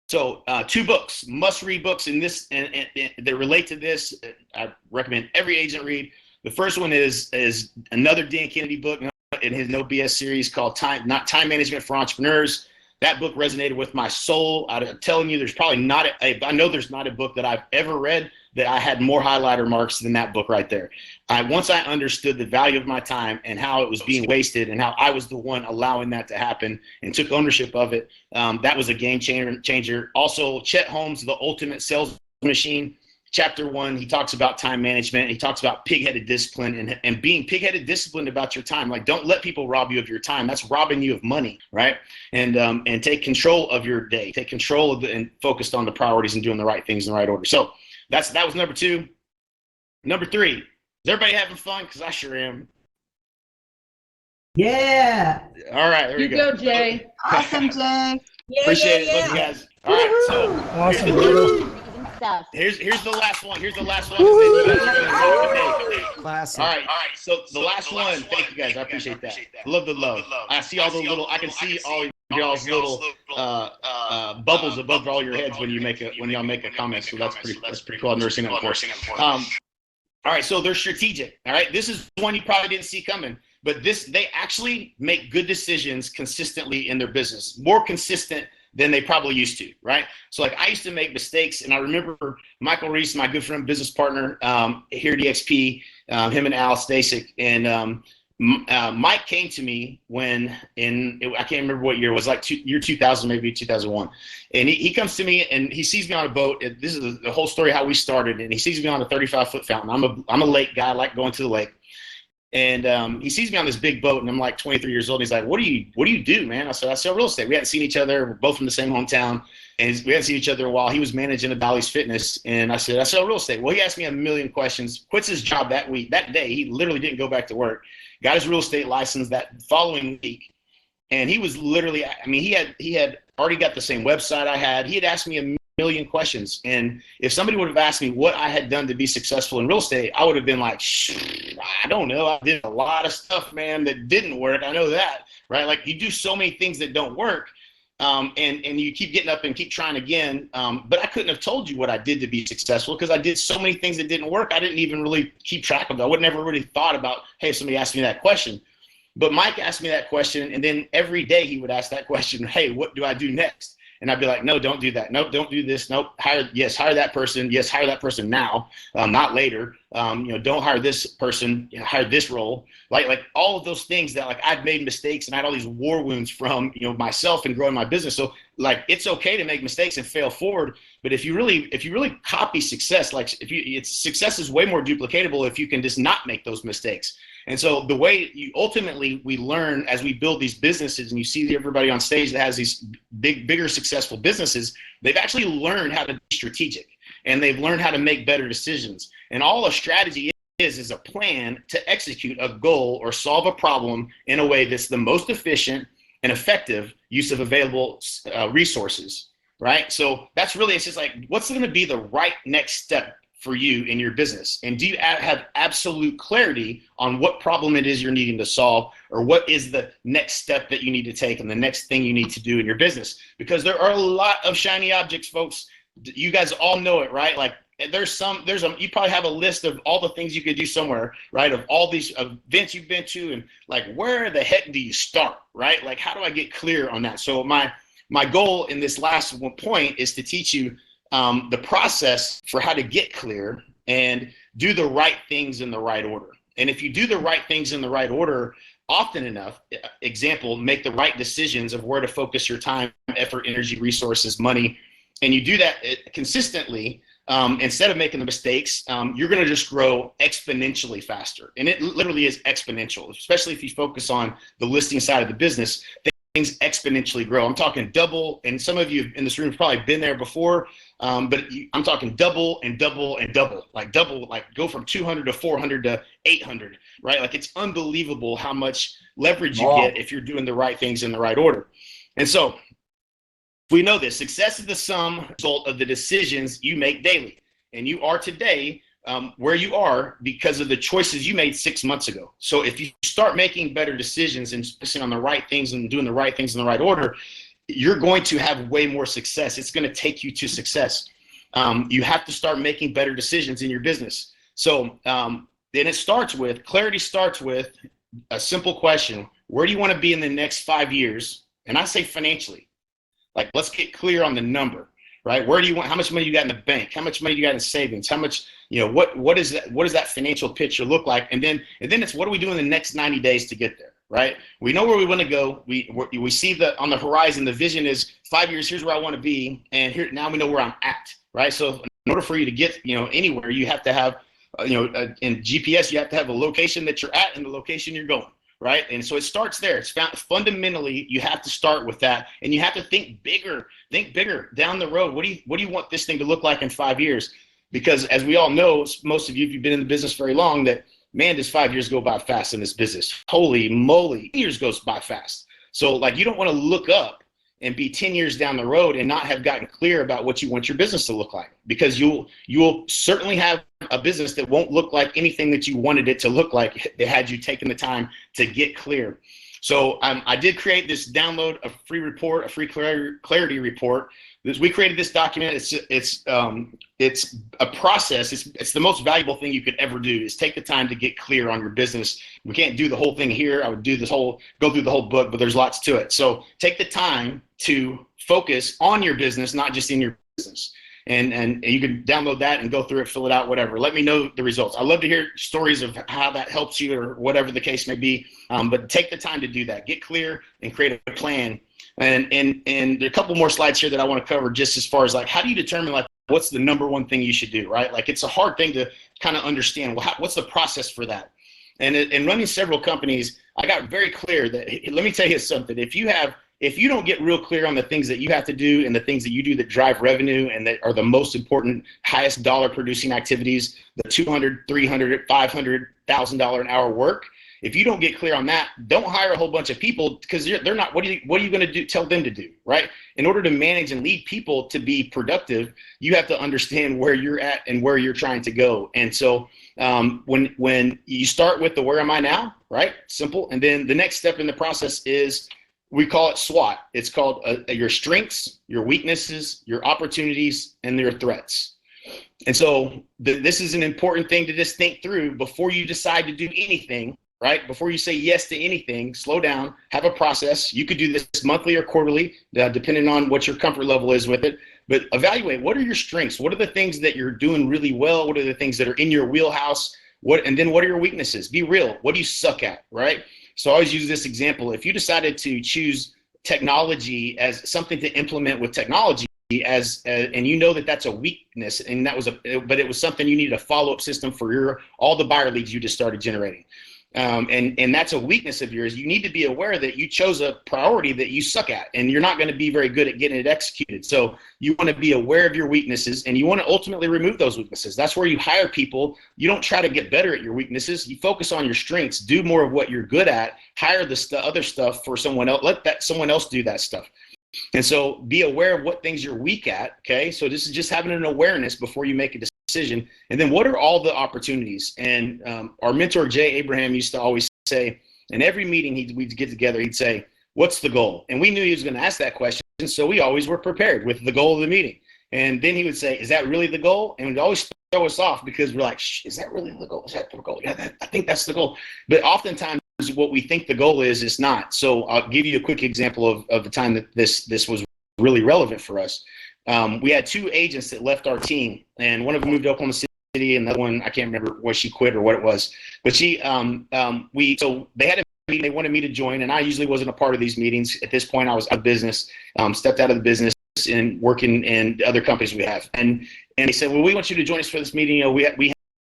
S16: So 2 books, must-read books in this, and that relate to this. I recommend every agent read. The first one is another Dan Kennedy book in his No BS series called Time Management for Entrepreneurs. That book resonated with my soul. I'm telling you, there's probably I know there's not a book that I've ever read that I had more highlighter marks than that book right there. Once I understood the value of my time and how it was being wasted and how I was the one allowing that to happen and took ownership of it, that was a game changer. Also, Chet Holmes, The Ultimate Sales Machine. Chapter 1, he talks about time management. He talks about pig-headed discipline and being pig-headed disciplined about your time. Like, don't let people rob you of your time. That's robbing you of money, right? And take control of your day. Take control of and focused on the priorities and doing the right things in the right order. So that was number 2. Number 3, is everybody having fun? Because I sure am.
S17: Yeah.
S16: All right, there we go.
S6: You go, Jay.
S15: Awesome, Jay.
S16: Appreciate it. Love you guys. All right, so
S4: Awesome.
S16: Here's the last one. Here's the last one.
S17: Classic.
S16: All right. So the last one. Thank you guys. I appreciate that. Love the love. I see all the little. I can see all y'all's little bubbles above all your heads when y'all make a comment. So that's pretty cool. I've never seen that before. All right. So they're strategic. All right. This is one you probably didn't see coming. But they actually make good decisions consistently in their business, more consistent than they probably used to, right? So like I used to make mistakes, and I remember Michael Reese, my good friend, business partner here at EXP, him and Al Stasik, and Mike came to me I can't remember what year it was, like year 2000, maybe 2001. And he comes to me and he sees me on a boat. And this is the whole story how we started. And he sees me on a 35-foot fountain. I'm a lake guy. I like going to the lake. And he sees me on this big boat, and I'm like 23 years old. And he's like, "What do you do, man?" I said, "I sell real estate." We hadn't seen each other. We're both from the same hometown, and we hadn't seen each other in a while. He was managing a Bally's Fitness, and I said, "I sell real estate." Well, he asked me a million questions. Quits his job that day. He literally didn't go back to work. Got his real estate license that following week, and he was literally. I mean, he had already got the same website I had. He had asked me a million questions, and if somebody would have asked me what I had done to be successful in real estate, I would have been like, I don't know. I did a lot of stuff, man, that didn't work. I know that, right? Like, you do so many things that don't work, and you keep getting up and keep trying again. But I couldn't have told you what I did to be successful, because I did so many things that didn't work. I didn't even really keep track of it. I would never really thought about, hey, if somebody asked me that question. But Mike asked me that question, and then every day he would ask that question, hey, what do I do next? And I'd be like, no, don't do that. Nope, don't do this. Nope, hire that person. Yes, hire that person now, not later. Don't hire this person. Hire this role. Like all of those things that, like, I'd made mistakes and I had all these war wounds from myself and growing my business. So, like, it's okay to make mistakes and fail forward. But if you really copy success, success is way more duplicatable if you can just not make those mistakes. And so the way we learn as we build these businesses, and you see everybody on stage that has these bigger successful businesses, they've actually learned how to be strategic, and they've learned how to make better decisions. And all a strategy is a plan to execute a goal or solve a problem in a way that's the most efficient and effective use of available resources, right? So that's really, it's just like, what's going to be the right next step for you in your business? And do you have absolute clarity on what problem it is you're needing to solve, or what is the next step that you need to take and the next thing you need to do in your business? Because there are a lot of shiny objects, folks. You guys all know it, right? Like, you probably have a list of all the things you could do somewhere, right? Of all these events you've been to, and like, where the heck do you start, right? Like, how do I get clear on that? So my goal in this last point is to teach you the process for how to get clear and do the right things in the right order. And if you do the right things in the right order often enough, example, make the right decisions of where to focus your time, effort, energy, resources, money, and you do that consistently, instead of making the mistakes, you're going to just grow exponentially faster. And it literally is exponential, especially if you focus on the listing side of the business. Things exponentially grow. I'm talking double, and some of you in this room have probably been there before, but I'm talking double and double and double, like go from 200 to 400 to 800, right? Like, it's unbelievable how much leverage you get if you're doing the right things in the right order. And so we know this: success is the sum result of the decisions you make daily. And you are today where you are because of the choices you made 6 months ago. So if you start making better decisions and focusing on the right things and doing the right things in the right order, you're going to have way more success. It's going to take you to success. You have to start making better decisions in your business. So then clarity starts with a simple question: where do you want to be in the next 5 years? And I say financially. Like, let's get clear on the number, right? Where do you want? How much money you got in the bank? How much money you got in savings? How much? What is that? What does that financial picture look like? And then it's, what do we do in the next 90 days to get there, right? We know where we want to go. We see on the horizon, the vision is 5 years. Here's where I want to be, and here now we know where I'm at, right? So in order for you to get anywhere, you have to have in GPS, you have to have a location that you're at and the location you're going. Right. And so it starts there. It's fundamentally, you have to start with that, and you have to think bigger down the road. What do you want this thing to look like in 5 years? Because as we all know, most of you, if you've been in the business very long, that, man, does 5 years go by fast in this business. Holy moly, years goes by fast. So, like, you don't want to look up and be 10 years down the road and not have gotten clear about what you want your business to look like, because you'll certainly have a business that won't look like anything that you wanted it to look like had you taken the time to get clear. So I did create this download, a free report, a free clarity report. We created this document. It's a process. It's the most valuable thing you could ever do, is take the time to get clear on your business. We can't do the whole thing here. I would go through the whole book, but there's lots to it. So take the time to focus on your business, not just in your business. And you can download that and go through it, fill it out, whatever. Let me know the results. I love to hear stories of how that helps you, or whatever the case may be. But take the time to do that. Get clear and create a plan. And there are a couple more slides here that I want to cover, just as far as, like, how do you determine, like, what's the number one thing you should do, right? Like, it's a hard thing to kind of understand. Well, what's the process for that? And in running several companies, I got very clear that, let me tell you something, if you don't get real clear on the things that you have to do and the things that you do that drive revenue and that are the most important, highest dollar producing activities, the $200, $300, $500,000 an hour work, if you don't get clear on that, don't hire a whole bunch of people, because they're not, what are you going to do? Tell them to do, right? In order to manage and lead people to be productive, you have to understand where you're at and where you're trying to go. And so when you start with the where am I now, right? Simple. And then the next step in the process is, we call it SWOT. It's called your strengths, your weaknesses, your opportunities, and your threats. And so this is an important thing to just think through before you decide to do anything, right? Before you say yes to anything, slow down, have a process. You could do this monthly or quarterly, depending on what your comfort level is with it. But evaluate, what are your strengths? What are the things that you're doing really well? What are the things that are in your wheelhouse? And then what are your weaknesses? Be real. What do you suck at, right? So I always use this example. If you decided to choose technology as something to implement with technology, and you know that that's a weakness, and but it was something you needed a follow-up system for all the buyer leads you just started generating. And that's a weakness of yours. You need to be aware that you chose a priority that you suck at, and you're not going to be very good at getting it executed. So you want to be aware of your weaknesses, and you want to ultimately remove those weaknesses. That's where you hire people. You don't try to get better at your weaknesses. You focus on your strengths. Do more of what you're good at. Hire the other stuff for someone else. Let someone else do that stuff. And so be aware of what things you're weak at, okay? So this is just having an awareness before you make a decision. And then what are all the opportunities? And our mentor, Jay Abraham, used to always say, in every meeting we'd get together, he'd say, what's the goal? And we knew he was going to ask that question, so we always were prepared with the goal of the meeting. And then he would say, is that really the goal? And we'd always throw us off, because we're like, is that really the goal? Is that the goal? Yeah, I think that's the goal. But oftentimes, what we think the goal is not. So I'll give you a quick example of the time that this was really relevant for us. We had two agents that left our team, and one of them moved to Oklahoma City, and the other one, I can't remember what she quit or what it was. But so they had a meeting, they wanted me to join, and I usually wasn't a part of these meetings. At this point, I was out of business, stepped out of the business and working in other companies we have. And they said, well, we want you to join us for this meeting. We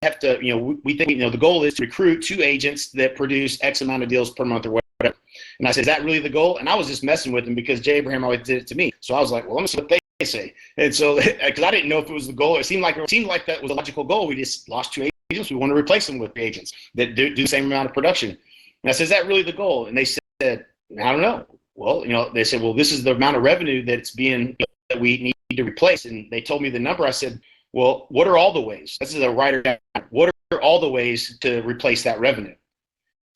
S16: have to, we think, the goal is to recruit two agents that produce X amount of deals per month or whatever. And I said, is that really the goal? And I was just messing with them, because Jay Abraham always did it to me. So I was like, well, let me see what they say. And so, because I didn't know if it was the goal, it seemed like that was a logical goal. We just lost two agents. We want to replace them with agents that do the same amount of production. And I said, is that really the goal? And they said, I don't know. Well, they said, well, this is the amount of revenue that's that we need to replace. And they told me the number. I said, well, what are all the ways? This is a writer down. What are all the ways to replace that revenue?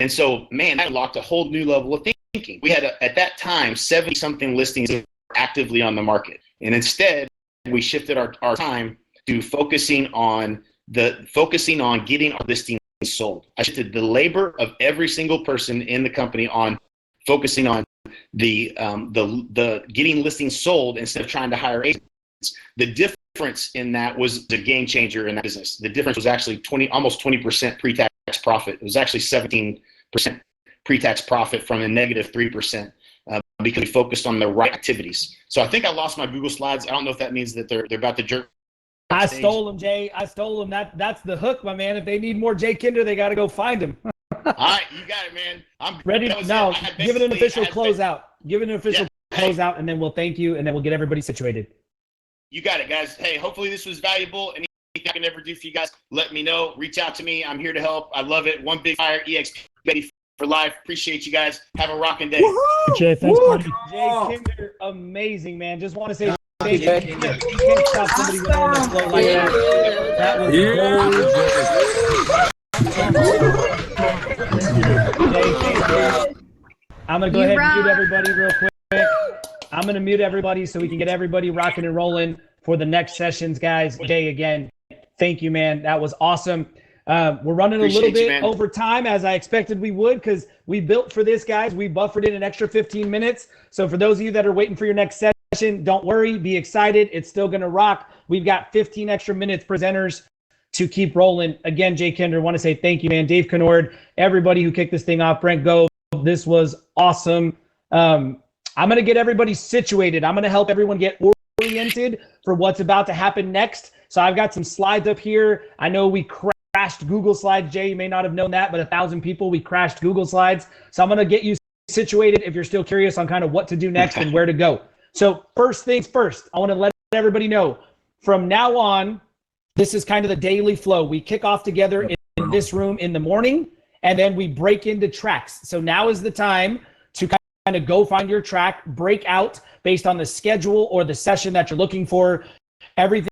S16: And so, man, that unlocked a whole new level of thinking. We had, at that time, 70-something listings actively on the market. And instead, we shifted our time to focusing on getting our listings sold. I shifted the labor of every single person in the company on focusing on the getting listings sold instead of trying to hire agents. The difference in that was the game changer in that business. The difference was actually almost 20% pre-tax profit. It was actually 17% pre-tax profit from a negative 3%, because we focused on the right activities. So I think I lost my Google slides. I don't know if that means that they're about to jerk.
S4: I stole them, Jay. I stole them. That's the hook, my man. If they need more Jay Kinder, they got to go find him.
S16: All right, you got it, man. I'm
S4: ready now. Give it an official closeout. Give it an official closeout, and then we'll thank you, and then we'll get everybody situated.
S16: You got it, guys. Hey, hopefully this was valuable. Anything I can ever do for you guys, let me know. Reach out to me. I'm here to help. I love it. One big fire, EXP ready for life. Appreciate you guys. Have a rocking day.
S4: Jay, thanks, buddy. Jay Kinder, amazing, man. Just want to say thank you. You can't stop somebody with on the flow like that. That was gold. I'm going to go ahead and mute everybody real quick. I'm going to mute everybody so we can get everybody rocking and rolling for the next sessions, guys. Jay, again, thank you, man. That was awesome. We're running a little bit over time, as I expected we would, because we built for this, guys. We buffered in an extra 15 minutes. So for those of you that are waiting for your next session, don't worry. Be excited. It's still going to rock. We've got 15 extra minutes presenters to keep rolling. Again, Jay Kinder, want to say thank you, man. Dave Kennord, everybody who kicked this thing off. Brent Gove, this was awesome. I'm going to get everybody situated. I'm going to help everyone get oriented for what's about to happen next. So I've got some slides up here. I know we crashed crashed Google Slides. Jay, you may not have known that, but 1,000 people, we crashed Google Slides. So I'm going to get you situated if you're still curious on kind of what to do next and where to go. So first things first, I want to let everybody know from now on, this is kind of the daily flow. We kick off together in this room in the morning, and then we break into tracks. So now is the time to kind of go find your track, break out based on the schedule or the session that you're looking for. Everything